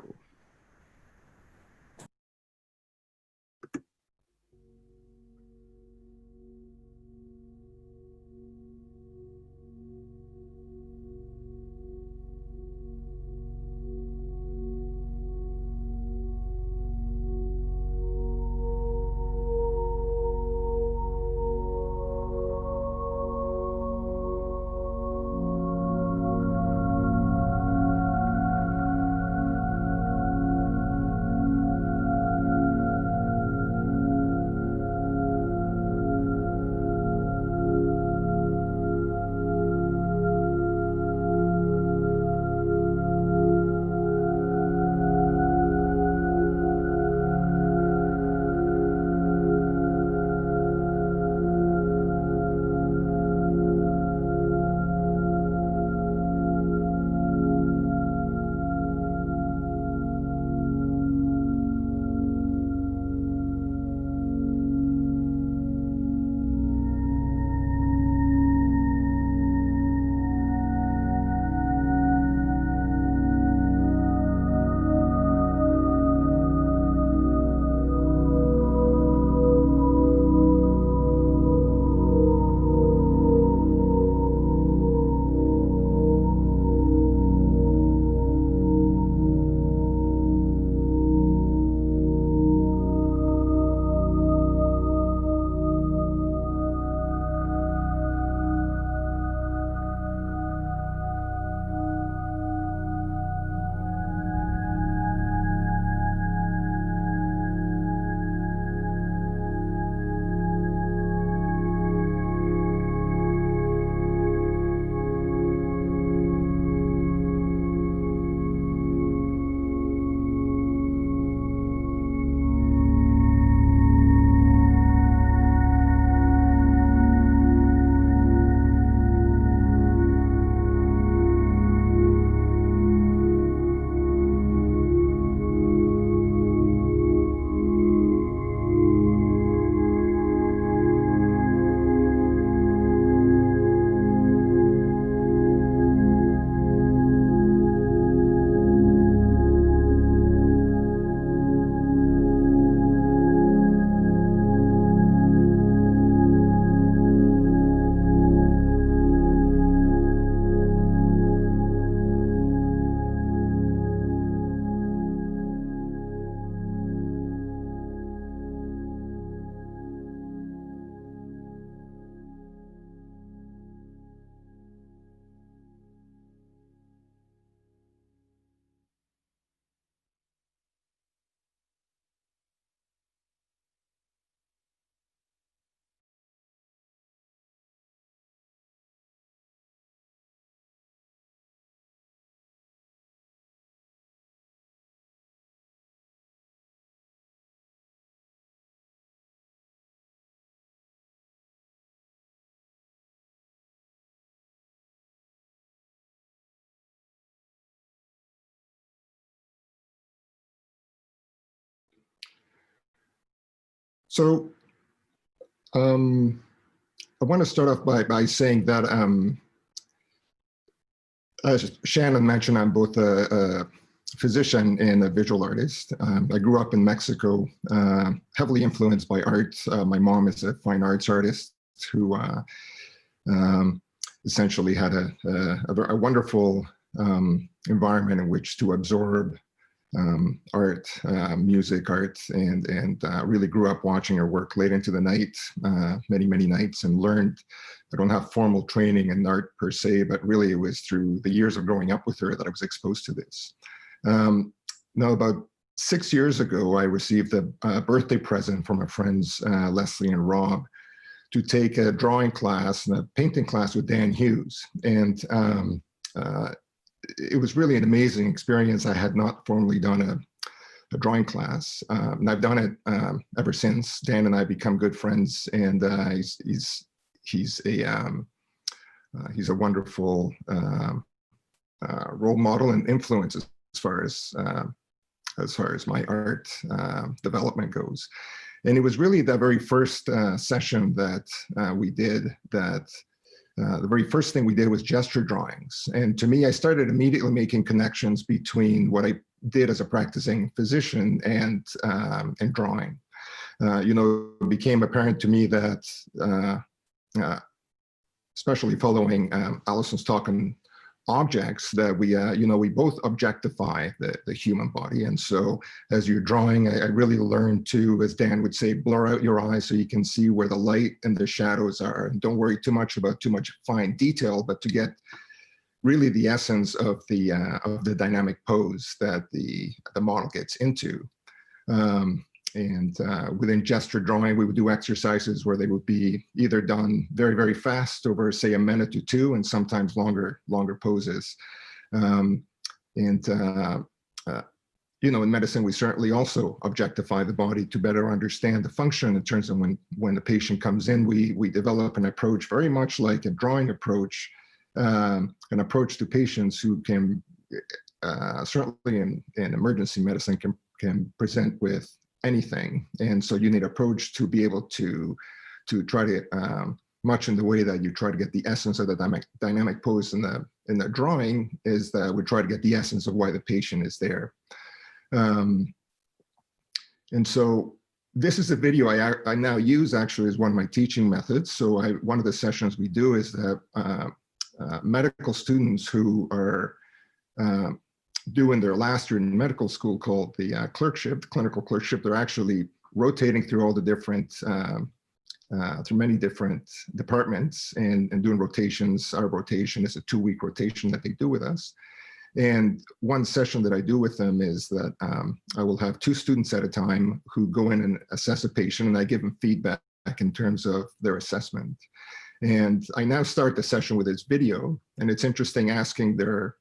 S4: So I want to start off by saying that, as Shannon mentioned, I'm both a physician and a visual artist. I grew up in Mexico, heavily influenced by art. My mom is a fine arts artist who essentially had a wonderful environment in which to absorb art, music, art, and really grew up watching her work late into the night, many nights, and learned. I don't have formal training in art per se, but really it was through the years of growing up with her that I was exposed to this. Now, about 6 years ago, I received a birthday present from my friends, Leslie and Rob, to take a drawing class and a painting class with Dan Hughes. And it was really an amazing experience. I had not formally done a drawing class, and I've done it ever since. Dan and I become good friends, and he's a wonderful role model and influence as far as my art development goes. And it was really the very first session that we did that. The very first thing we did was gesture drawings. And to me, I started immediately making connections between what I did as a practicing physician and drawing. It became apparent to me that, especially following Allison's talk on objects, that we both objectify the human body. And so as you're drawing, I really learned to, as Dan would say, blur out your eyes so you can see where the light and the shadows are. And don't worry too much about too much fine detail, but to get really the essence of the dynamic pose that the model gets into. Within gesture drawing, we would do exercises where they would be either done very, very fast over, say, a minute or two, and sometimes longer poses. In medicine, we certainly also objectify the body to better understand the function in terms of when the patient comes in, we develop an approach very much like a drawing approach, an approach to patients who can, certainly in emergency medicine, can present with anything. And so you need approach to be able to try to, much in the way that you try to get the essence of the dynamic pose in the drawing, is that we try to get the essence of why the patient is there. And so this is a video I now use actually as one of my teaching methods. So one of the sessions we do is that medical students who are doing their last year in medical school, called the clerkship, the clinical clerkship, they're actually rotating through all the different, through many different departments and doing rotations. Our rotation is a 2-week rotation that they do with us. And one session that I do with them is that I will have 2 students at a time who go in and assess a patient, and I give them feedback in terms of their assessment. And I now start the session with this video, and it's interesting asking their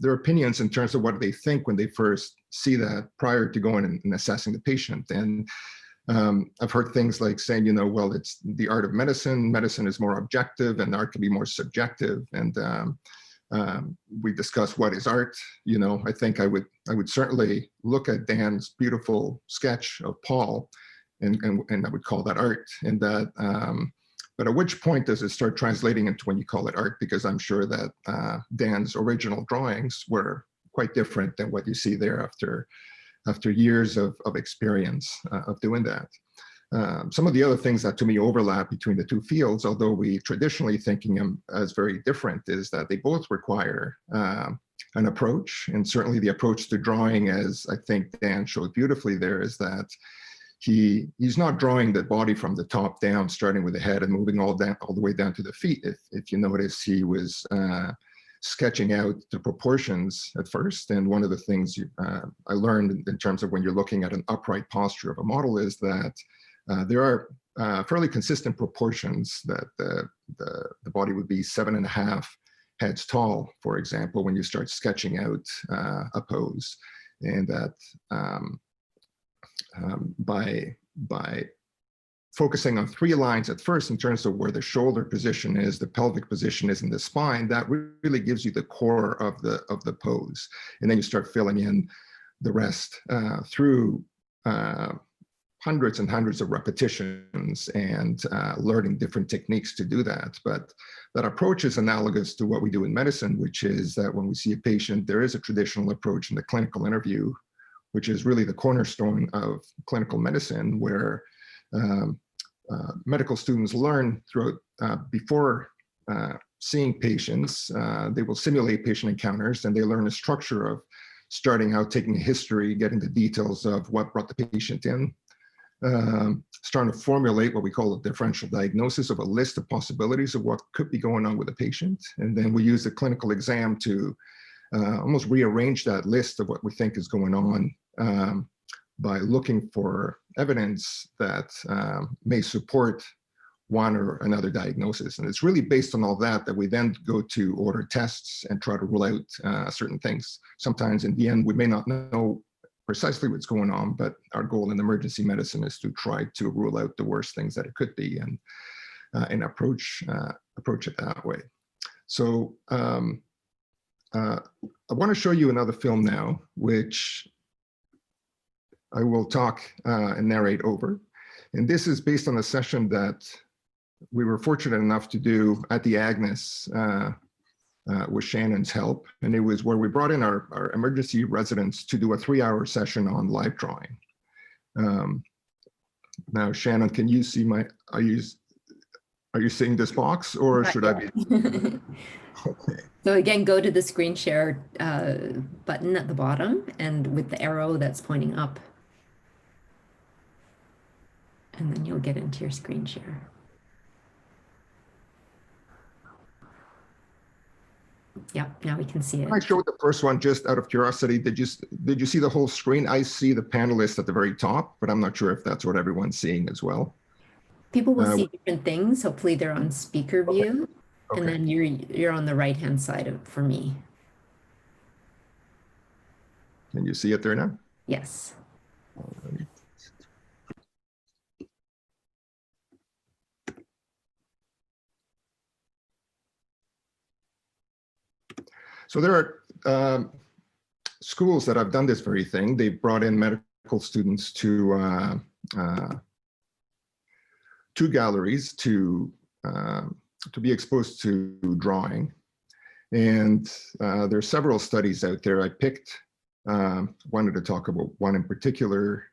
S4: opinions in terms of what they think when they first see that prior to going and assessing the patient. And I've heard things like saying, well, it's the art of medicine. Medicine is more objective and art can be more subjective. And we discuss what is art. I think I would certainly look at Dan's beautiful sketch of Paul and I would call that art. And that, but at which point does it start translating into when you call it art? Because I'm sure that Dan's original drawings were quite different than what you see there after years of experience of doing that. Some of the other things that to me overlap between the two fields, although we traditionally thinking them as very different, is that they both require an approach. And certainly the approach to drawing, as I think Dan showed beautifully there, is that he's not drawing the body from the top down, starting with the head and moving all the way down to the feet. If you notice, he was sketching out the proportions at first. And one of the things I learned in terms of when you're looking at an upright posture of a model is that there are fairly consistent proportions, that the body would be 7.5 heads tall, for example, when you start sketching out a pose. And that by focusing on 3 lines at first in terms of where the shoulder position is, the pelvic position is in the spine, that really gives you the core of the pose. And then you start filling in the rest through hundreds and hundreds of repetitions and learning different techniques to do that. But that approach is analogous to what we do in medicine, which is that when we see a patient, there is a traditional approach in the clinical interview, which is really the cornerstone of clinical medicine, where medical students learn throughout before seeing patients. They will simulate patient encounters, and they learn a structure of starting out, taking a history, getting the details of what brought the patient in, starting to formulate what we call a differential diagnosis of a list of possibilities of what could be going on with the patient. And then we use the clinical exam to almost rearrange that list of what we think is going on by looking for evidence that may support one or another diagnosis. And it's really based on all that we then go to order tests and try to rule out certain things. Sometimes in the end, we may not know precisely what's going on, but our goal in emergency medicine is to try to rule out the worst things that it could be and approach it that way. So I want to show you another film now, which I will talk and narrate over. And this is based on a session that we were fortunate enough to do at the Agnes with Shannon's help. And it was where we brought in our emergency residents to do a 3-hour session on live drawing. Now, Shannon, can you see are you seeing this box, or should I be? Okay.
S1: So again, go to the screen share button at the bottom, and with the arrow that's pointing up. And then you'll get into your screen share. Yeah, now we can see it.
S4: I showed the first one just out of curiosity. Did you see the whole screen? I see the panelists at the very top, but I'm not sure if that's what everyone's seeing as well.
S1: People will see different things. Hopefully they're on speaker view.
S4: Okay.
S1: And then you're on the right-hand side for me.
S4: Can you see it there now?
S1: Yes.
S4: So there are schools that have done this very thing. They've brought in medical students to galleries to be exposed to drawing. And there are several studies out there. I picked, wanted to talk about one in particular,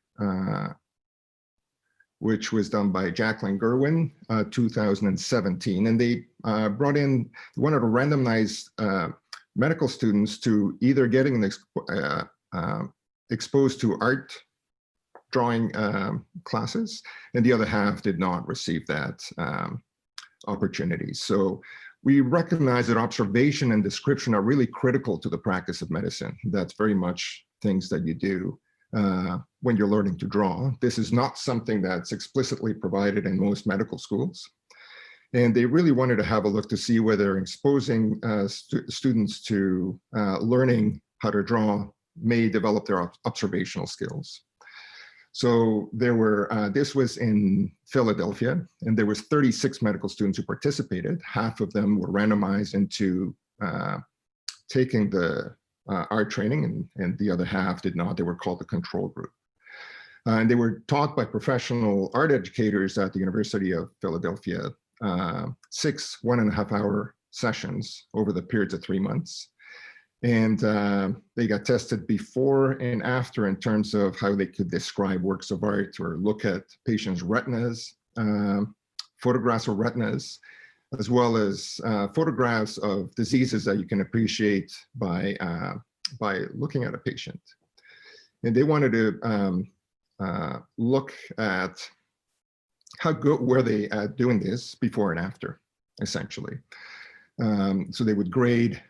S4: which was done by Jacqueline Gerwin, 2017. And they wanted to randomize medical students to either getting exposed to art drawing classes, and the other half did not receive that opportunity. So we recognize that observation and description are really critical to the practice of medicine. That's very much things that you do when you're learning to draw. This is not something that's explicitly provided in most medical schools. And they really wanted to have a look to see whether exposing students to learning how to draw may develop their observational skills. So there were, this was in Philadelphia, and there was 36 medical students who participated. Half of them were randomized into taking the art training, and the other half did not. They were called the control group. And they were taught by professional art educators at the University of Philadelphia, 6 1.5-hour sessions over the periods of 3 months. And they got tested before and after in terms of how they could describe works of art or look at patients' retinas, photographs of retinas, as well as photographs of diseases that you can appreciate by looking at a patient. And they wanted to look at how good were they at doing this before and after, essentially. So they would grade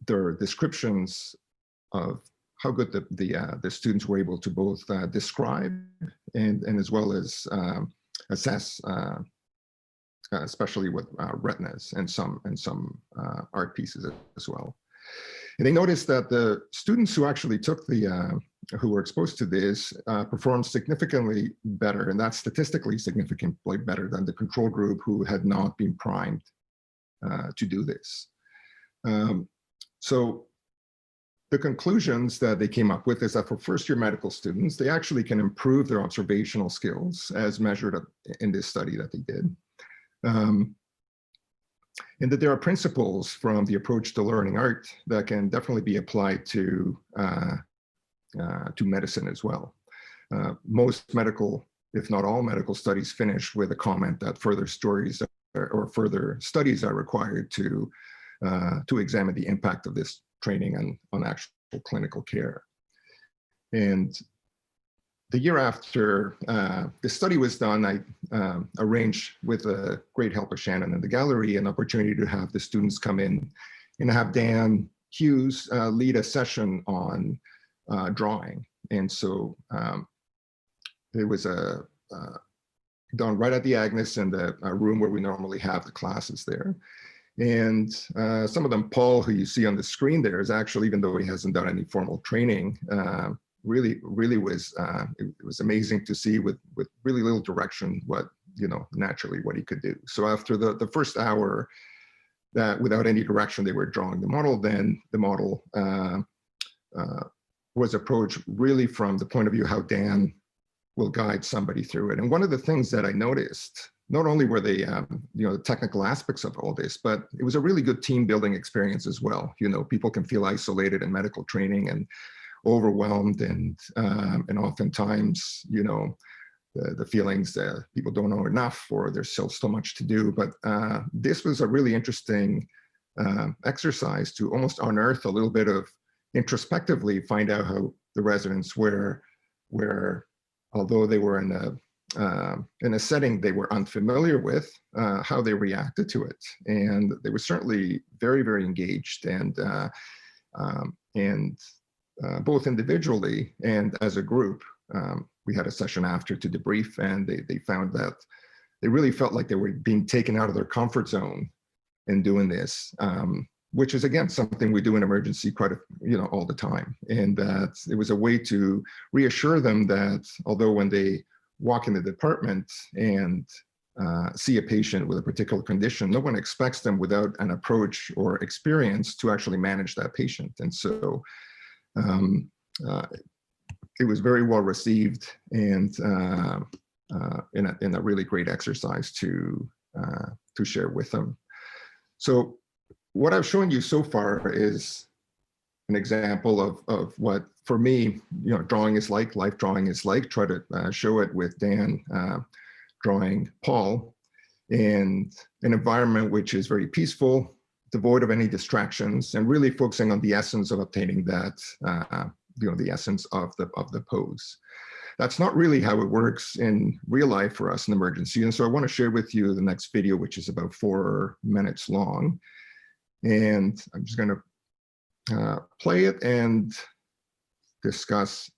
S4: their descriptions of how good the students were able to both describe and as well as assess, especially with retinas and some art pieces as well. And they noticed that the students who actually took who were exposed to this performed significantly better, and that's statistically significantly better than the control group who had not been primed to do this. So the conclusions that they came up with is that for first-year medical students, they actually can improve their observational skills as measured in this study that they did. And that there are principles from the approach to learning art that can definitely be applied to medicine as well. Most medical, if not all medical studies, finish with a comment that further stories or further studies are required to examine the impact of this training on actual clinical care. And the year after the study was done, I arranged, with the great help of Shannon and the gallery, an opportunity to have the students come in and have Dan Hughes lead a session on drawing. And so it was done right at the Agnes in the room where we normally have the classes there. And some of them, Paul, who you see on the screen there, is actually, even though he hasn't done any formal training, really was, it was amazing to see with really little direction what, naturally what he could do. So after the first hour, that without any direction, they were drawing the model, then the model was approached really from the point of view how Dan will guide somebody through it. And one of the things that I noticed, not only were they, the technical aspects of all this, but it was a really good team building experience as well. People can feel isolated in medical training and overwhelmed, and oftentimes, the feelings that people don't know enough, or there's still so much to do. But this was a really interesting exercise to almost unearth a little bit of introspectively find out how the residents were, although they were in a setting they were unfamiliar with, how they reacted to it. And they were certainly very, very engaged, and both individually and as a group. We had a session after to debrief, and they found that they really felt like they were being taken out of their comfort zone in doing this, which is, again, something we do in emergency all the time. And that it was a way to reassure them that although when they walk in the department and see a patient with a particular condition, no one expects them without an approach or experience to actually manage that patient. And so it was very well received, and in a really great exercise to share with them. So what I've shown you so far is an example of what, for me, drawing is like, life drawing is like. Try to show it with Dan drawing Paul in an environment which is very peaceful, devoid of any distractions, and really focusing on the essence of obtaining that, the essence of the pose. That's not really how it works in real life for us in emergency. And so I want to share with you the next video, which is about 4 minutes long. And I'm just going to play it and discuss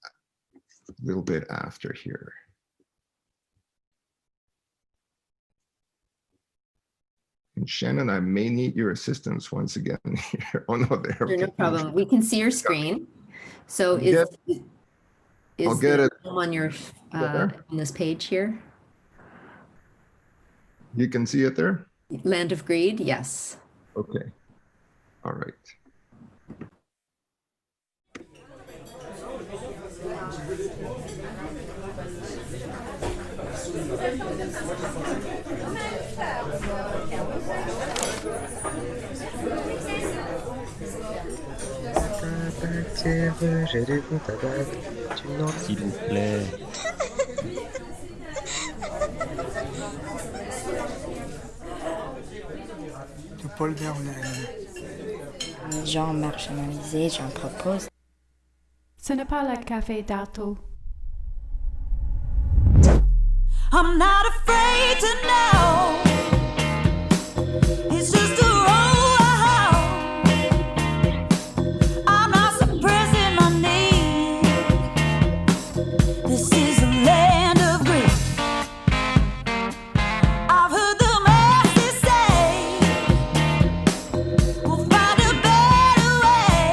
S4: a little bit after here. And Shannon, I may need your assistance once again here. Oh no, there.
S1: Sure, no problem. We can see your screen. So is
S4: I'll get it
S1: on your on this page here?
S4: You can see it there?
S1: Land of Greed, yes.
S4: Okay. All right.
S5: S'il vous plaît.
S6: Paul Verlaine.
S7: Jean marginalisé, j'en propose.
S8: Ce n'est pas le café d'Arto.
S9: I'm not afraid to know. It's just a roll. I'm not suppressing my need. This is a land of greed. I've heard the masses say we'll find a better way,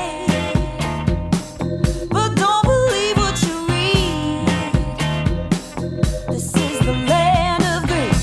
S9: but don't believe what you read. This is the land of greed.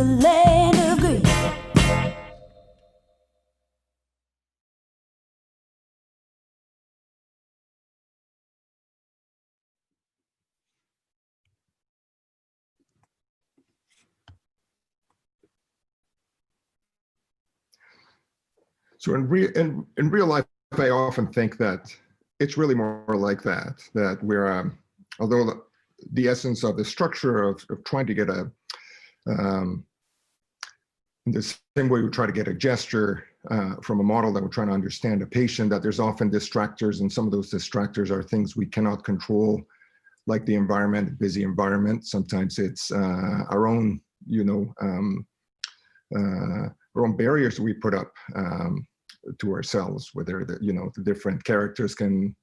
S9: the land of green.
S4: So in real life, I often think that it's really more like that, that we're, although the essence of the structure of trying to get a, in the same way we try to get a gesture from a model that we're trying to understand a patient, that there's often distractors, and some of those distractors are things we cannot control, like the environment, busy environment. Sometimes it's our own, our own barriers we put up to ourselves, whether the different characters can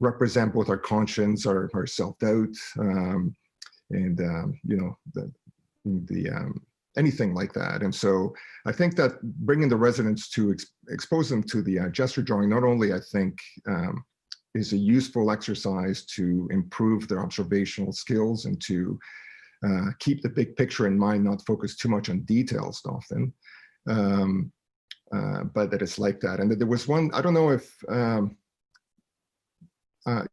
S4: represent both our conscience, our self-doubt, and anything like that. And so I think that bringing the residents to expose them to the gesture drawing, not only I think is a useful exercise to improve their observational skills and to keep the big picture in mind, not focus too much on details often, but that it's like that. And that there was one, I don't know if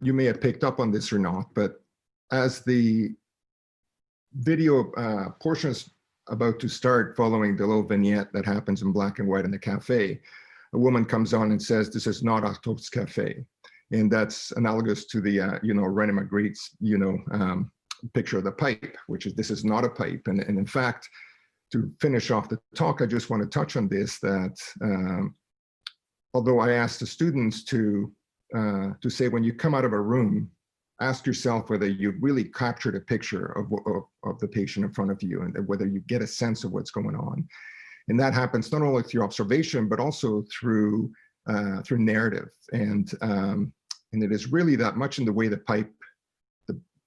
S4: you may have picked up on this or not, but as the video portion is about to start, following the little vignette that happens in black and white in the cafe, a woman comes on and says, "This is not Octo's Cafe." And that's analogous to the, René Magritte's, picture of the pipe, which is, this is not a pipe. And in fact, to finish off the talk, I just want to touch on this, that although I asked the students to say, when you come out of a room, ask yourself whether you've really captured a picture of the patient in front of you, and whether you get a sense of what's going on. And that happens not only through observation, but also through narrative. And it is really that much in the way the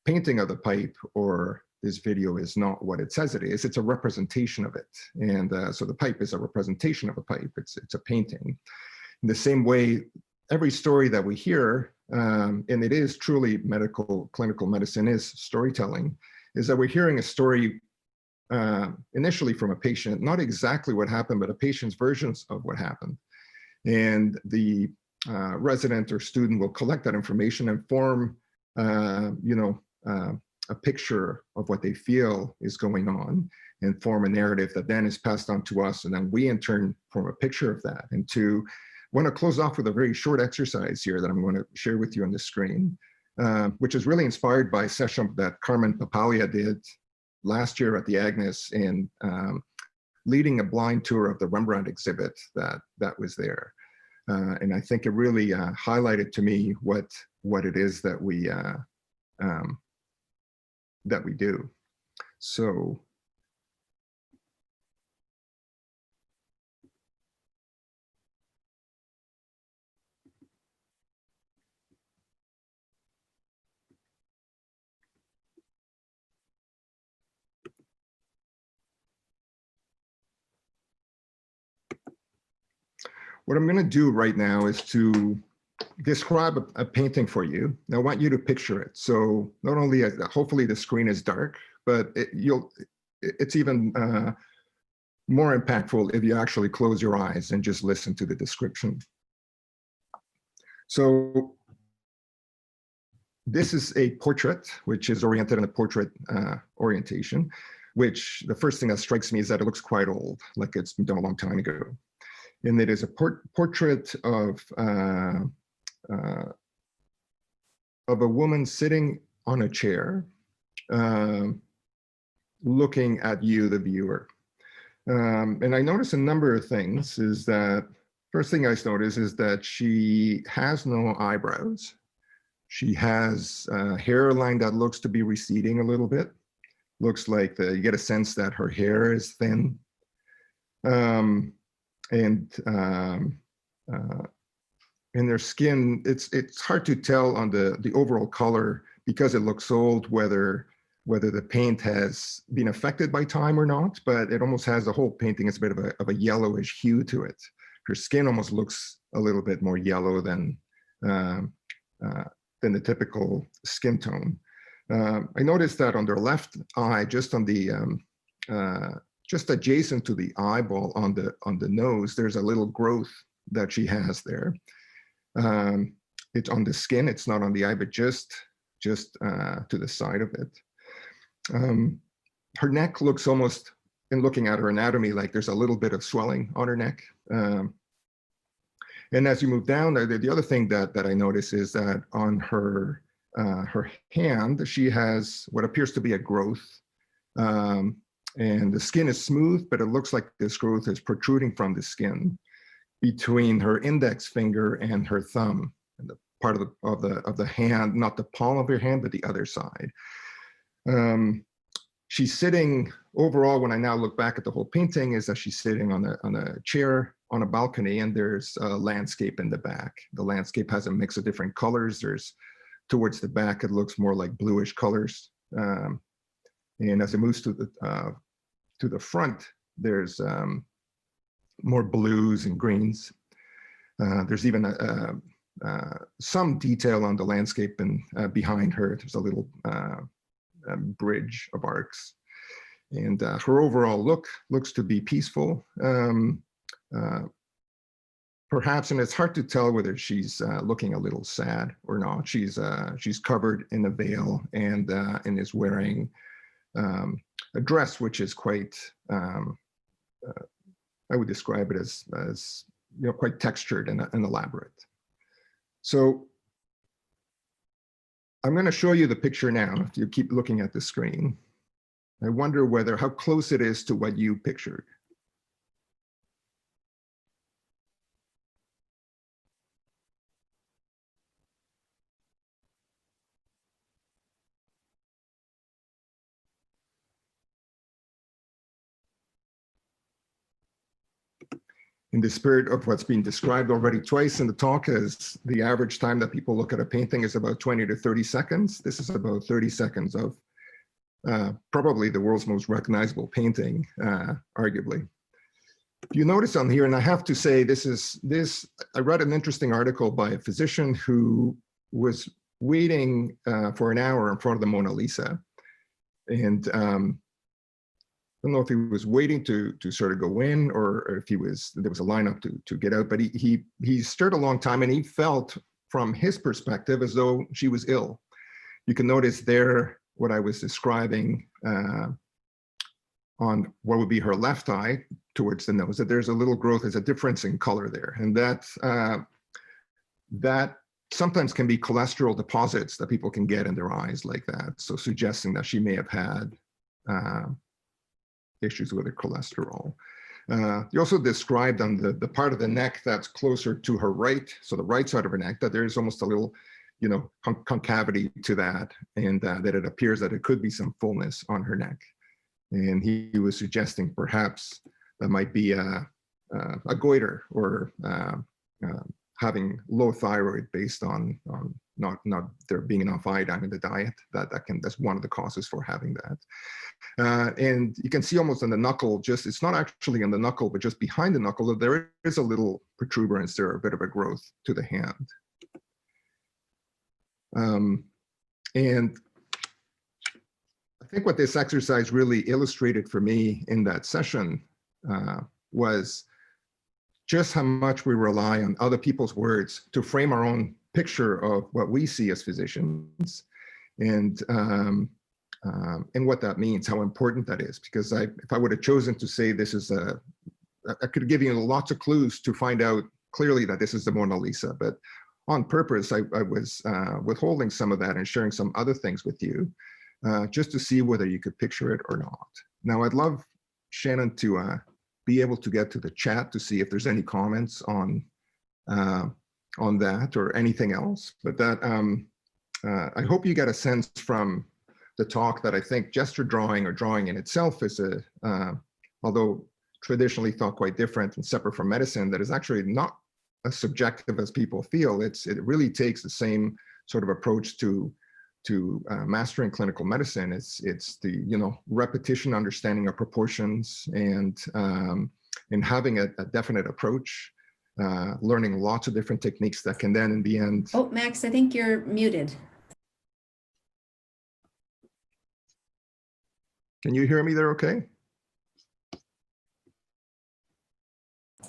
S4: painting of the pipe or this video is not what it says it is. It's a representation of it. And so the pipe is a representation of a pipe. It's a painting. In the same way, every story that we hear, and it is truly clinical medicine is storytelling, is that we're hearing a story initially from a patient, not exactly what happened, but a patient's versions of what happened. And the resident or student will collect that information and form, a picture of what they feel is going on, and form a narrative that then is passed on to us. And then we in turn form a picture of that. And I want to close off with a very short exercise here that I'm going to share with you on the screen, which is really inspired by a session that Carmen Papalia did last year at the Agnes in leading a blind tour of the Rembrandt exhibit that was there. And I think it really highlighted to me what it is that we do. So what I'm going to do right now is to describe a painting for you. I want you to picture it. So not only, hopefully the screen is dark, but it's even more impactful if you actually close your eyes and just listen to the description. So this is a portrait, which is oriented in a portrait orientation, which the first thing that strikes me is that it looks quite old, like it's been done a long time ago. And it is a portrait of a woman sitting on a chair, looking at you, the viewer. And I notice a number of things. Is that first thing I notice is that she has no eyebrows. She has a hairline that looks to be receding a little bit. Looks like you get a sense that her hair is thin. And in their skin, it's hard to tell on the overall color, because it looks old, whether the paint has been affected by time or not, but it almost has, the whole painting is a bit of a yellowish hue to it. Her skin almost looks a little bit more yellow than the typical skin tone. I noticed that on their left eye, just on the just adjacent to the eyeball on the nose, there's a little growth that she has there. It's on the skin, it's not on the eye, but just to the side of it. Her neck looks almost, in looking at her anatomy, like there's a little bit of swelling on her neck. And as you move down, the other thing that I notice is that on her hand, she has what appears to be a growth. And the skin is smooth, but it looks like this growth is protruding from the skin between her index finger and her thumb, and the part of the hand, not the palm of her hand, but the other side. She's sitting, overall, when I now look back at the whole painting, is that she's sitting on a chair on a balcony, and there's a landscape in the back. The landscape has a mix of different colors. There's, towards the back, it looks more like bluish colors. And as it moves to the front, there's more blues and greens. There's even some detail on the landscape, and behind her, there's a little bridge of arcs. And her overall look looks to be peaceful. Perhaps, and it's hard to tell whether she's looking a little sad or not. She's covered in a veil and is wearing a dress which is quite, I would describe it as quite textured and elaborate. So I'm going to show you the picture now. If you keep looking at the screen, I wonder how close it is to what you pictured. In the spirit of what's been described already twice in the talk, as the average time that people look at a painting is about 20 to 30 seconds. This is about 30 seconds of probably the world's most recognizable painting, arguably. You notice on here, and I have to say, I read an interesting article by a physician who was waiting for an hour in front of the Mona Lisa. And I don't know if he was waiting to sort of go in, or if there was a lineup to get out, but he stood a long time, and he felt, from his perspective, as though she was ill. You can notice there what I was describing on what would be her left eye towards the nose, that there's a little growth, there's a difference in color there. And that sometimes can be cholesterol deposits that people can get in their eyes like that. So suggesting that she may have had issues with her cholesterol. You also described on the part of the neck that's closer to her right, so the right side of her neck, that there's almost a little, concavity to that, and that it appears that it could be some fullness on her neck. And he was suggesting perhaps that might be a goiter, or having low thyroid based on not there being enough iodine in the diet. That's one of the causes for having that. And you can see almost on the knuckle, it's not actually on the knuckle, but just behind the knuckle, that there is a little protuberance there, a bit of a growth to the hand. And I think what this exercise really illustrated for me in that session was just how much we rely on other people's words to frame our own picture of what we see as physicians, and what that means, how important that is. Because if I would have chosen to say this is I could give you lots of clues to find out clearly that this is the Mona Lisa, but on purpose, I was withholding some of that and sharing some other things with you, just to see whether you could picture it or not. Now, I'd love Shannon to be able to get to the chat to see if there's any comments on that or anything else. But that I hope you get a sense from the talk that I think gesture drawing, or drawing in itself, is although traditionally thought quite different and separate from medicine, that is actually not as subjective as people feel. It really takes the same sort of approach to mastering clinical medicine. It's the repetition, understanding of proportions, and having a definite approach, learning lots of different techniques that can then in the end.
S1: Oh, Max, I think you're muted.
S4: Can you hear me there okay?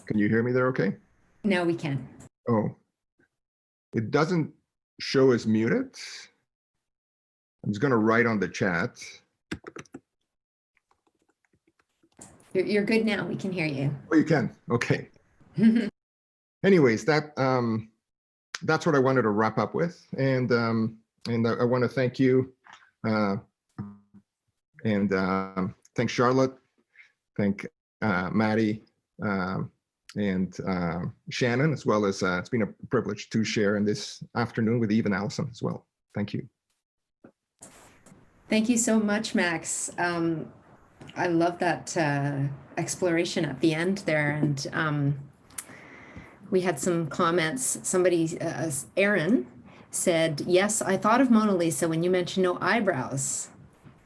S4: Can you hear me there okay?
S1: Now we can.
S4: Oh, it doesn't show as muted. I'm just going to write on the chat.
S1: You're good now. We can hear you.
S4: Oh, you can. Okay. Anyways, that's what I wanted to wrap up with, and I want to thank you, and thank Charlotte, thank Maddie, and Shannon, as well as it's been a privilege to share in this afternoon with Eve and Allison as well. Thank you.
S1: Thank you so much, Max. I love that exploration at the end there, and we had some comments. Somebody, Aaron, said, yes, I thought of Mona Lisa when you mentioned no eyebrows,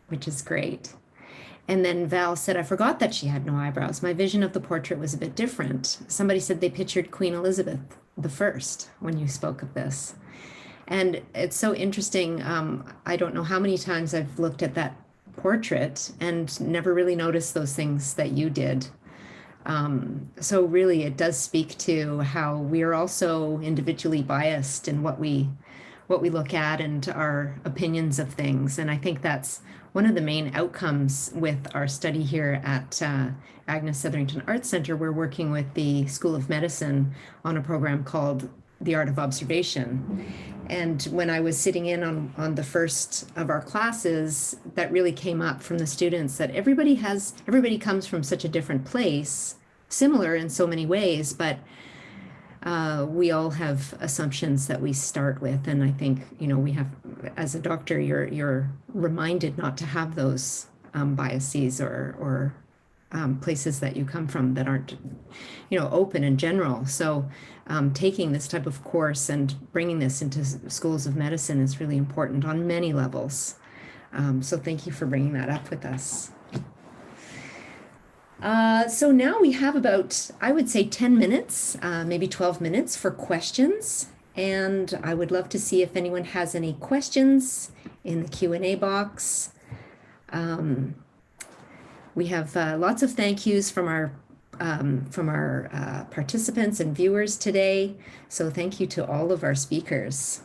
S1: which is great. And then Val said, I forgot that she had no eyebrows. My vision of the portrait was a bit different. Somebody said they pictured Queen Elizabeth I when you spoke of this. And it's so interesting. I don't know how many times I've looked at that portrait and never really noticed those things that you did. So really, it does speak to how we are also individually biased in what we look at and our opinions of things. And I think that's one of the main outcomes with our study here at Agnes Etherington Arts Center. We're working with the School of Medicine on a program called The Art of Observation. And when I was sitting in on the first of our classes, that really came up from the students that everybody comes from such a different place, similar in so many ways, but we all have assumptions that we start with. And I think, we have, as a doctor, you're reminded not to have those biases or places that you come from that aren't, open in general. So taking this type of course and bringing this into schools of medicine is really important on many levels. So thank you for bringing that up with us. So now we have about, I would say 10 minutes, maybe 12 minutes for questions. And I would love to see if anyone has any questions in the Q&A box. We have lots of thank yous from our participants and viewers today. So thank you to all of our speakers.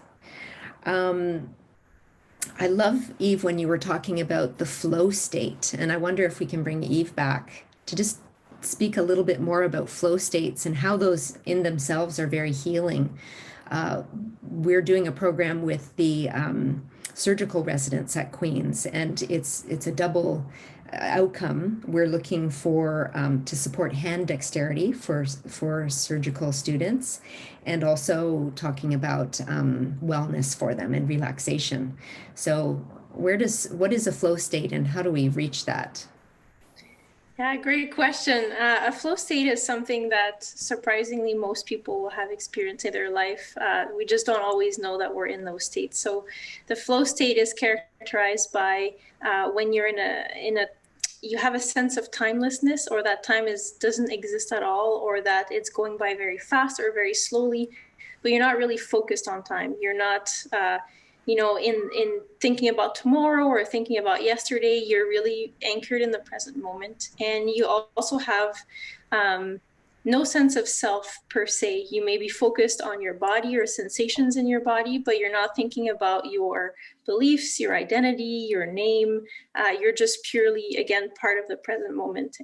S1: I love, Eve, when you were talking about the flow state, and I wonder if we can bring Eve back to just speak a little bit more about flow states and how those in themselves are very healing. We're doing a program with the surgical residents at Queen's, and it's a double outcome. We're looking for to support hand dexterity for surgical students, and also talking about wellness for them and relaxation. So what is a flow state and how do we reach that?
S2: Yeah, great question. A flow state is something that surprisingly most people will have experienced in their life. We just don't always know that we're in those states. So the flow state is characterized by when you're you have a sense of timelessness, or that time doesn't exist at all, or that it's going by very fast or very slowly, but you're not really focused on time. You're not in thinking about tomorrow or thinking about yesterday. You're really anchored in the present moment. And you also have no sense of self per se. You may be focused on your body or sensations in your body, but you're not thinking about your beliefs, your identity, your name. You're just purely, again, part of the present moment.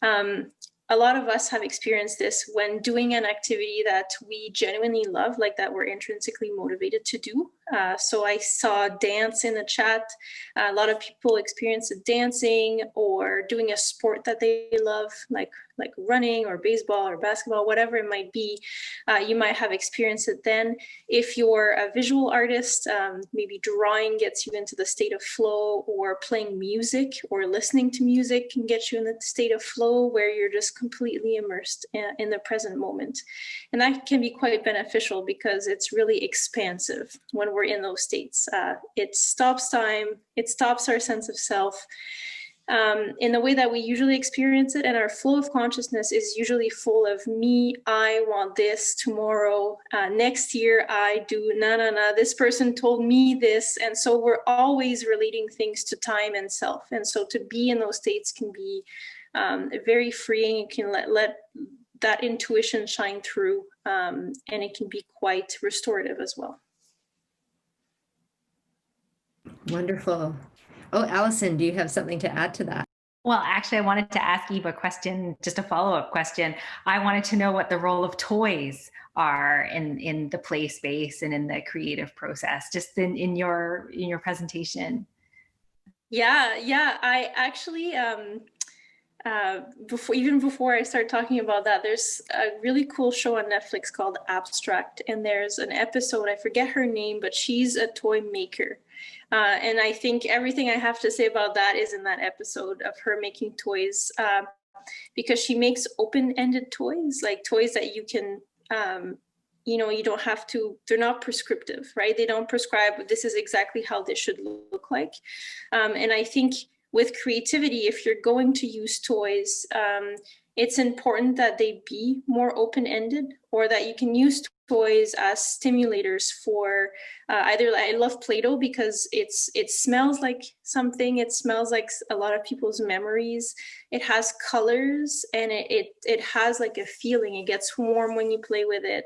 S2: And a lot of us have experienced this when doing an activity that we genuinely love, like that we're intrinsically motivated to do. So I saw dance in the chat. A lot of people experience dancing or doing a sport that they love, like running or baseball or basketball, whatever it might be. You might have experienced it then. If you're a visual artist, maybe drawing gets you into the state of flow, or playing music or listening to music can get you in the state of flow where you're just completely immersed in the present moment. And that can be quite beneficial because it's really expansive when we're in those states. It stops time, it stops our sense of self in the way that we usually experience it. And our flow of consciousness is usually full of me, I want this tomorrow, next year I do, this person told me this. And so we're always relating things to time and self. And so to be in those states can be very freeing. It can that intuition shine through, and it can be quite restorative as well.
S1: Wonderful. Oh, Allison, do you have something to add to that?
S3: Well, actually, I wanted to ask Eve a question, just a follow-up question. I wanted to know what the role of toys are in the play space and in the creative process, just in your presentation.
S2: Yeah. I actually, before I start talking about that, there's a really cool show on Netflix called Abstract, and there's an episode, I forget her name, but she's a toy maker. And I think everything I have to say about that is in that episode of her making toys, because she makes open-ended toys, like toys that you can, you don't have to, they're not prescriptive, right? They don't prescribe, this is exactly how this should look like. And I think with creativity, if you're going to use toys, it's important that they be more open-ended, or that you can use toys as stimulators for either, I love Play-Doh because it smells like something, it smells like a lot of people's memories, it has colors, and it has like a feeling, it gets warm when you play with it,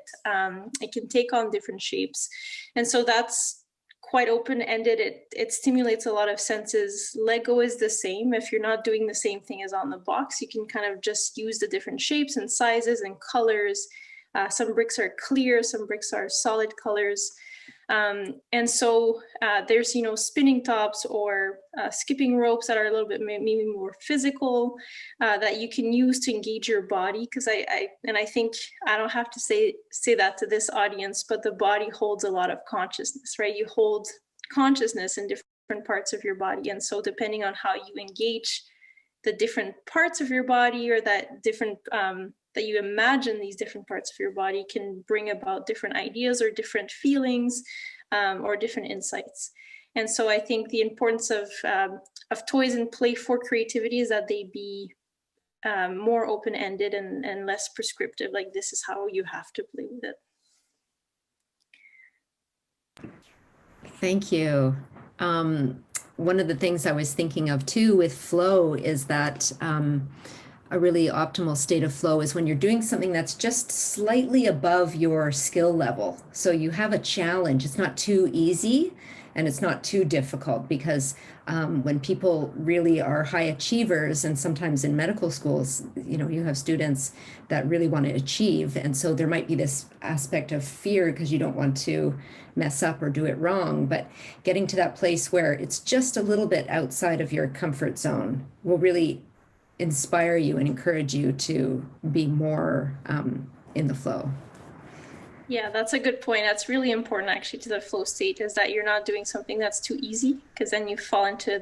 S2: it can take on different shapes, and so that's quite open-ended. It stimulates a lot of senses. Lego is the same. If you're not doing the same thing as on the box, you can kind of just use the different shapes and sizes and colors. Some bricks are clear, some bricks are solid colors. And so there's, spinning tops or skipping ropes that are a little bit maybe more physical, that you can use to engage your body. Because I think I don't have to say that to this audience, but the body holds a lot of consciousness, right? You hold consciousness in different parts of your body. And so depending on how you engage the different parts of your body, or that different, that you imagine these different parts of your body, can bring about different ideas or different feelings, or different insights. And so I think the importance of toys and play for creativity is that they be more open-ended and less prescriptive, like this is how you have to play with it.
S1: Thank you. One of the things I was thinking of too with flow is that a really optimal state of flow is when you're doing something that's just slightly above your skill level. So you have a challenge. It's not too easy and it's not too difficult, because when people really are high achievers, and sometimes in medical schools, you have students that really want to achieve. And so there might be this aspect of fear because you don't want to mess up or do it wrong. But getting to that place where it's just a little bit outside of your comfort zone will really inspire you and encourage you to be more in the flow.
S2: Yeah, that's a good point. That's really important actually to the flow state, is that you're not doing something that's too easy, because then you fall into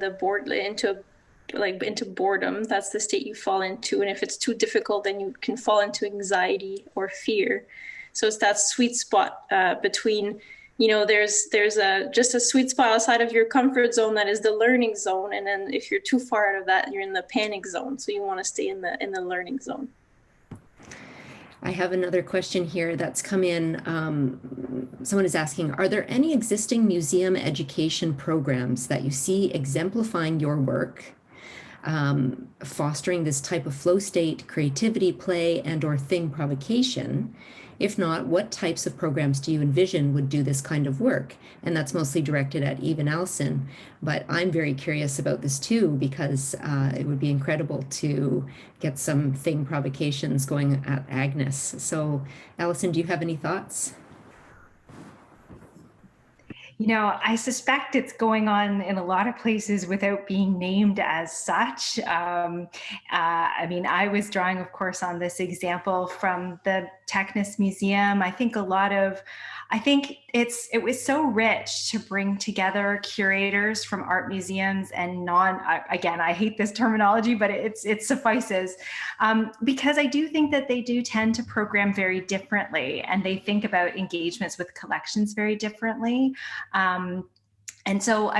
S2: into boredom. That's the state you fall into. And if it's too difficult, then you can fall into anxiety or fear. So it's that sweet spot between, there's just a sweet spot outside of your comfort zone that is the learning zone. And then if you're too far out of that, you're in the panic zone. So you want to stay in the learning zone.
S1: I have another question here that's come in. Someone is asking, are there any existing museum education programs that you see exemplifying your work, fostering this type of flow state, creativity, play, and/or thing provocation? If not, what types of programs do you envision would do this kind of work? And that's mostly directed at Eve and Allison, but I'm very curious about this too, because it would be incredible to get some thing provocations going at Agnes. So Allison, do you have any thoughts?
S3: I suspect it's going on in a lot of places without being named as such. I was drawing, of course, on this example from the Technis Museum. I think it was so rich to bring together curators from art museums and again, I hate this terminology, but it suffices, because I do think that they do tend to program very differently, and they think about engagements with collections very differently. And so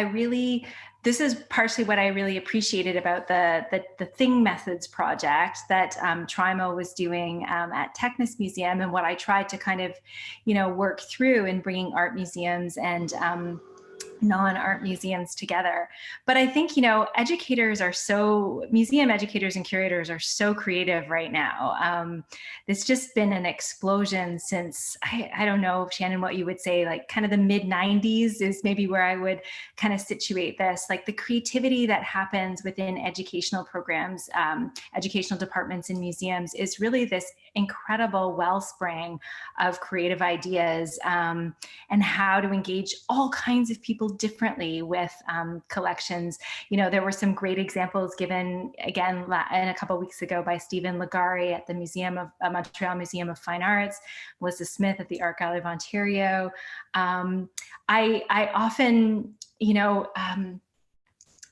S3: this is partially what I really appreciated about the Thing Methods project that Trimo was doing at Technis Museum, and what I tried to kind of, work through in bringing art museums and non-art museums together. But I think, museum educators and curators are so creative right now. There's just been an explosion since, I don't know, Shannon, what you would say, like kind of the mid 90s is maybe where I would kind of situate this, like the creativity that happens within educational programs, educational departments in museums is really this incredible wellspring of creative ideas, and how to engage all kinds of people differently with collections. There were some great examples given again in a couple of weeks ago by Stephen Legari at the Montreal Museum of Fine Arts, Melissa Smith at the Art Gallery of Ontario. I often,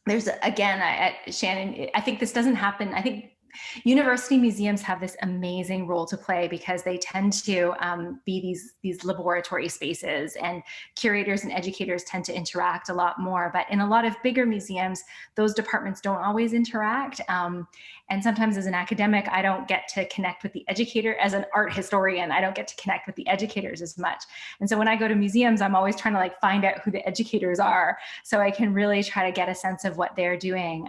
S3: there's again, Shannon, I think this doesn't happen. I think university museums have this amazing role to play because they tend to be these laboratory spaces, and curators and educators tend to interact a lot more. But in a lot of bigger museums, those departments don't always interact. And sometimes as an academic, I don't get to connect with the educator. As an art historian, I don't get to connect with the educators as much. And so when I go to museums, I'm always trying to find out who the educators are so I can really try to get a sense of what they're doing.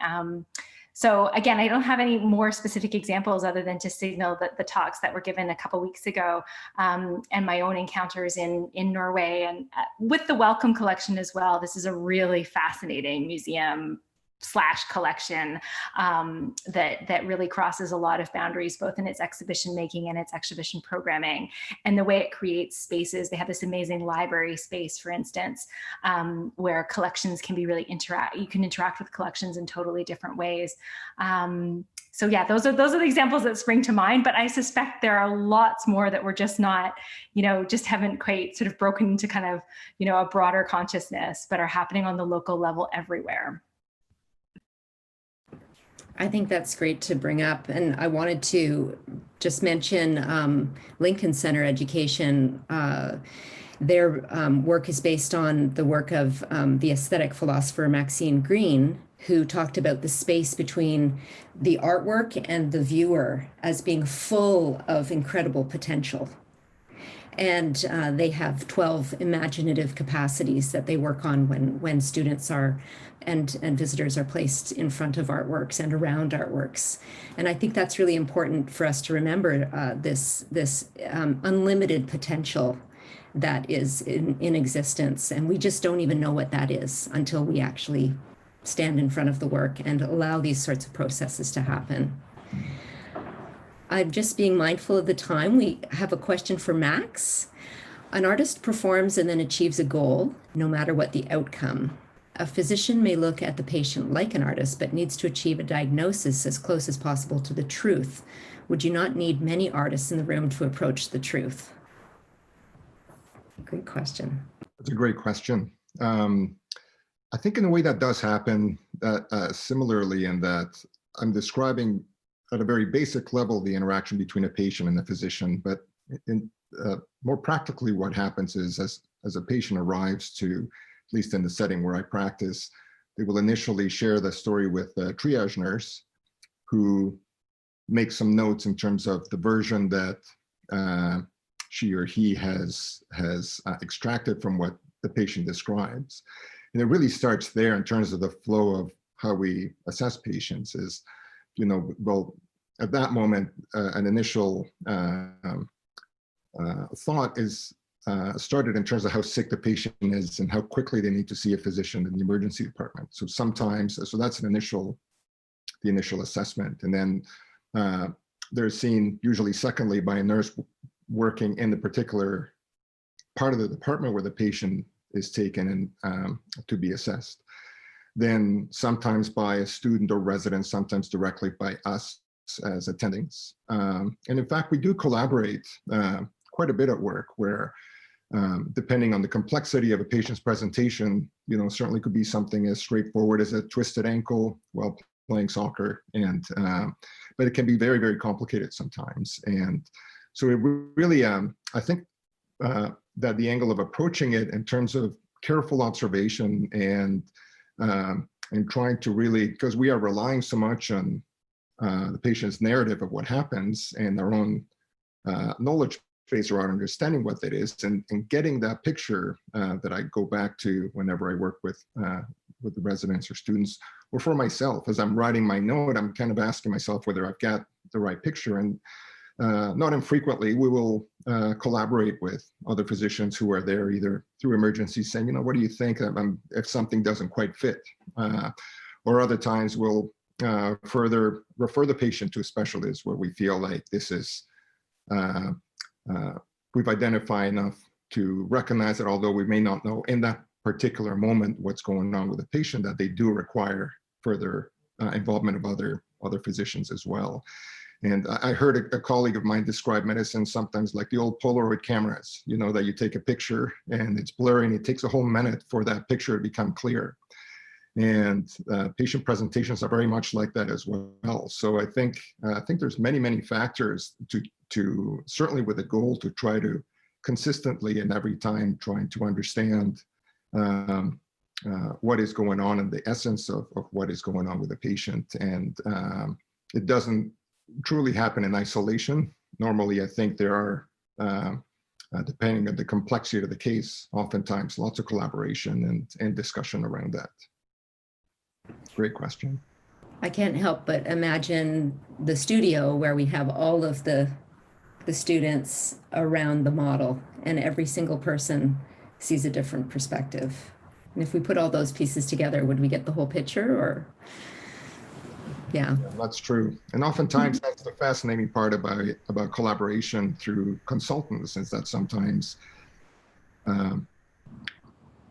S3: So again, I don't have any more specific examples other than to signal that the talks that were given a couple weeks ago, and my own encounters in Norway, and with the Wellcome Collection as well. This is a really fascinating museum / collection that really crosses a lot of boundaries, both in its exhibition making and its exhibition programming, and the way it creates spaces. They have this amazing library space, for instance, where collections can be really you can interact with collections in totally different ways. So yeah, those are the examples that spring to mind, but I suspect there are lots more that we're just not, just haven't quite sort of broken into kind of, a broader consciousness, but are happening on the local level everywhere.
S1: I think that's great to bring up. And I wanted to just mention Lincoln Center Education. Their work is based on the work of the aesthetic philosopher Maxine Greene, who talked about the space between the artwork and the viewer as being full of incredible potential. And they have 12 imaginative capacities that they work on when students are and visitors are placed in front of artworks and around artworks. And I think that's really important for us to remember, this unlimited potential that is in existence. And we just don't even know what that is until we actually stand in front of the work and allow these sorts of processes to happen. I'm just being mindful of the time. We have a question for Max. An artist performs and then achieves a goal, no matter what the outcome. A physician may look at the patient like an artist, but needs to achieve a diagnosis as close as possible to the truth. Would you not need many artists in the room to approach the truth? Great question.
S4: That's a great question. I think in a way that does happen similarly, in that I'm describing at a very basic level the interaction between a patient and a physician, but more practically what happens is as a patient arrives to, at least in the setting where I practice, they will initially share the story with a triage nurse who makes some notes in terms of the version that she or he has extracted from what the patient describes. And it really starts there in terms of the flow of how we assess patients is, well, at that moment, an initial thought is started in terms of how sick the patient is and how quickly they need to see a physician in the emergency department. So that's the initial assessment. And then they're seen usually secondly by a nurse working in the particular part of the department where the patient is taken and to be assessed. Then sometimes by a student or resident, sometimes directly by us as attendings. And in fact, we do collaborate quite a bit at work where, depending on the complexity of a patient's presentation, certainly could be something as straightforward as a twisted ankle while playing soccer, but it can be very, very complicated sometimes. And so it really, I think that the angle of approaching it in terms of careful observation and trying to really, because we are relying so much on the patient's narrative of what happens and their own knowledge face around understanding what that is and getting that picture that I go back to whenever I work with the residents or students, or for myself. As I'm writing my note, I'm kind of asking myself whether I've got the right picture. And not infrequently, we will collaborate with other physicians who are there either through emergencies saying, what do you think if something doesn't quite fit? Or other times we'll further refer the patient to a specialist where we feel like this is, we've identified enough to recognize that although we may not know in that particular moment what's going on with the patient, that they do require further involvement of other physicians as well. And I heard a colleague of mine describe medicine sometimes like the old Polaroid cameras, that you take a picture and it's blurry and it takes a whole minute for that picture to become clear. And patient presentations are very much like that as well. So I think there's many factors to certainly with a goal to try to consistently and every time trying to understand what is going on and the essence of what is going on with the patient. And it doesn't truly happen in isolation. Normally, I think there are, depending on the complexity of the case, oftentimes lots of collaboration and discussion around that. Great question.
S1: I can't help but imagine the studio where we have all of the students around the model and every single person sees a different perspective. And if we put all those pieces together, would we get the whole picture or? Yeah.
S4: That's true. And oftentimes that's the fascinating part about collaboration through consultants is that sometimes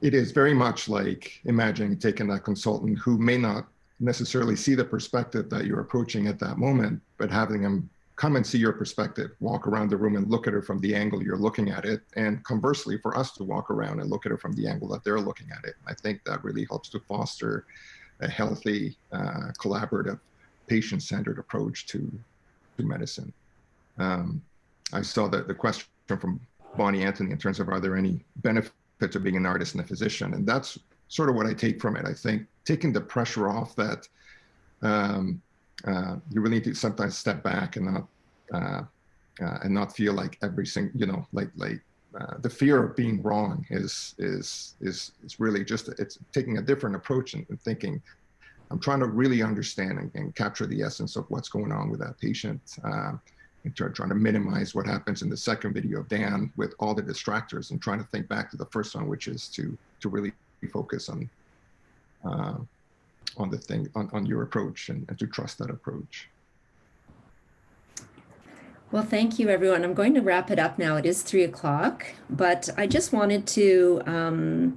S4: it is very much like imagining taking that consultant who may not necessarily see the perspective that you're approaching at that moment, but having them come and see your perspective, walk around the room and look at it from the angle you're looking at it. And conversely, for us to walk around and look at it from the angle that they're looking at it. I think that really helps to foster a healthy, collaborative, patient-centered approach to medicine. I saw the question from Bonnie Anthony in terms of are there any benefits of being an artist and a physician? And that's sort of what I take from it. I think taking the pressure off that you really need to sometimes step back and not feel like every single, the fear of being wrong is really just, it's taking a different approach and thinking, I'm trying to really understand and capture the essence of what's going on with that patient. And trying to minimize what happens in the second video of Dan with all the distractors and trying to think back to the first one, which is to really focus on the thing, on your approach and to trust that approach.
S1: Well, thank you, everyone. I'm going to wrap it up now. It is 3 o'clock, but I just wanted to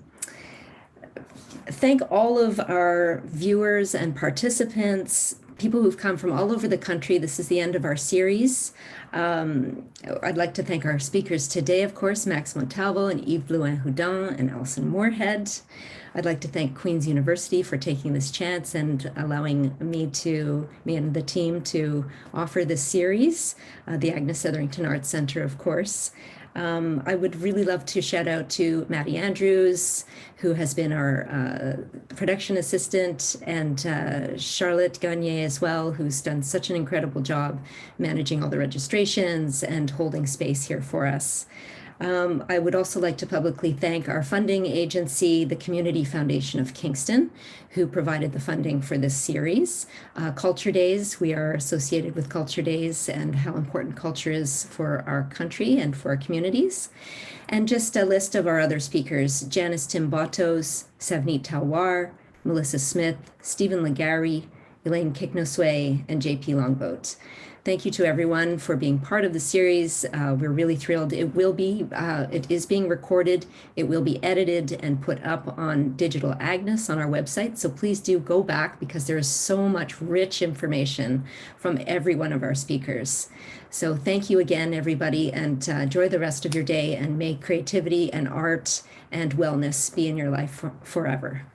S1: thank all of our viewers and participants, people who've come from all over the country. This is the end of our series. I'd like to thank our speakers today, of course, Max Montalvo and Yves Blouin-Houdin and Alison Moorhead. I'd like to thank Queen's University for taking this chance and allowing me and the team to offer this series, the Agnes Etherington Arts Center, of course. I would really love to shout out to Maddie Andrews, who has been our production assistant, and Charlotte Gagne as well, who's done such an incredible job managing all the registrations and holding space here for us. I would also like to publicly thank our funding agency, the Community Foundation of Kingston, who provided the funding for this series. Culture Days, we are associated with Culture Days and how important culture is for our country and for our communities. And just a list of our other speakers: Janice Timbotos, Savneet Talwar, Melissa Smith, Stephen Legary, Elaine Kiknosway, and JP Longboat. Thank you to everyone for being part of the series. We're really thrilled. It is being recorded. It will be edited and put up on Digital Agnes on our website. So please do go back because there is so much rich information from every one of our speakers. So thank you again, everybody, and enjoy the rest of your day, and may creativity and art and wellness be in your life forever.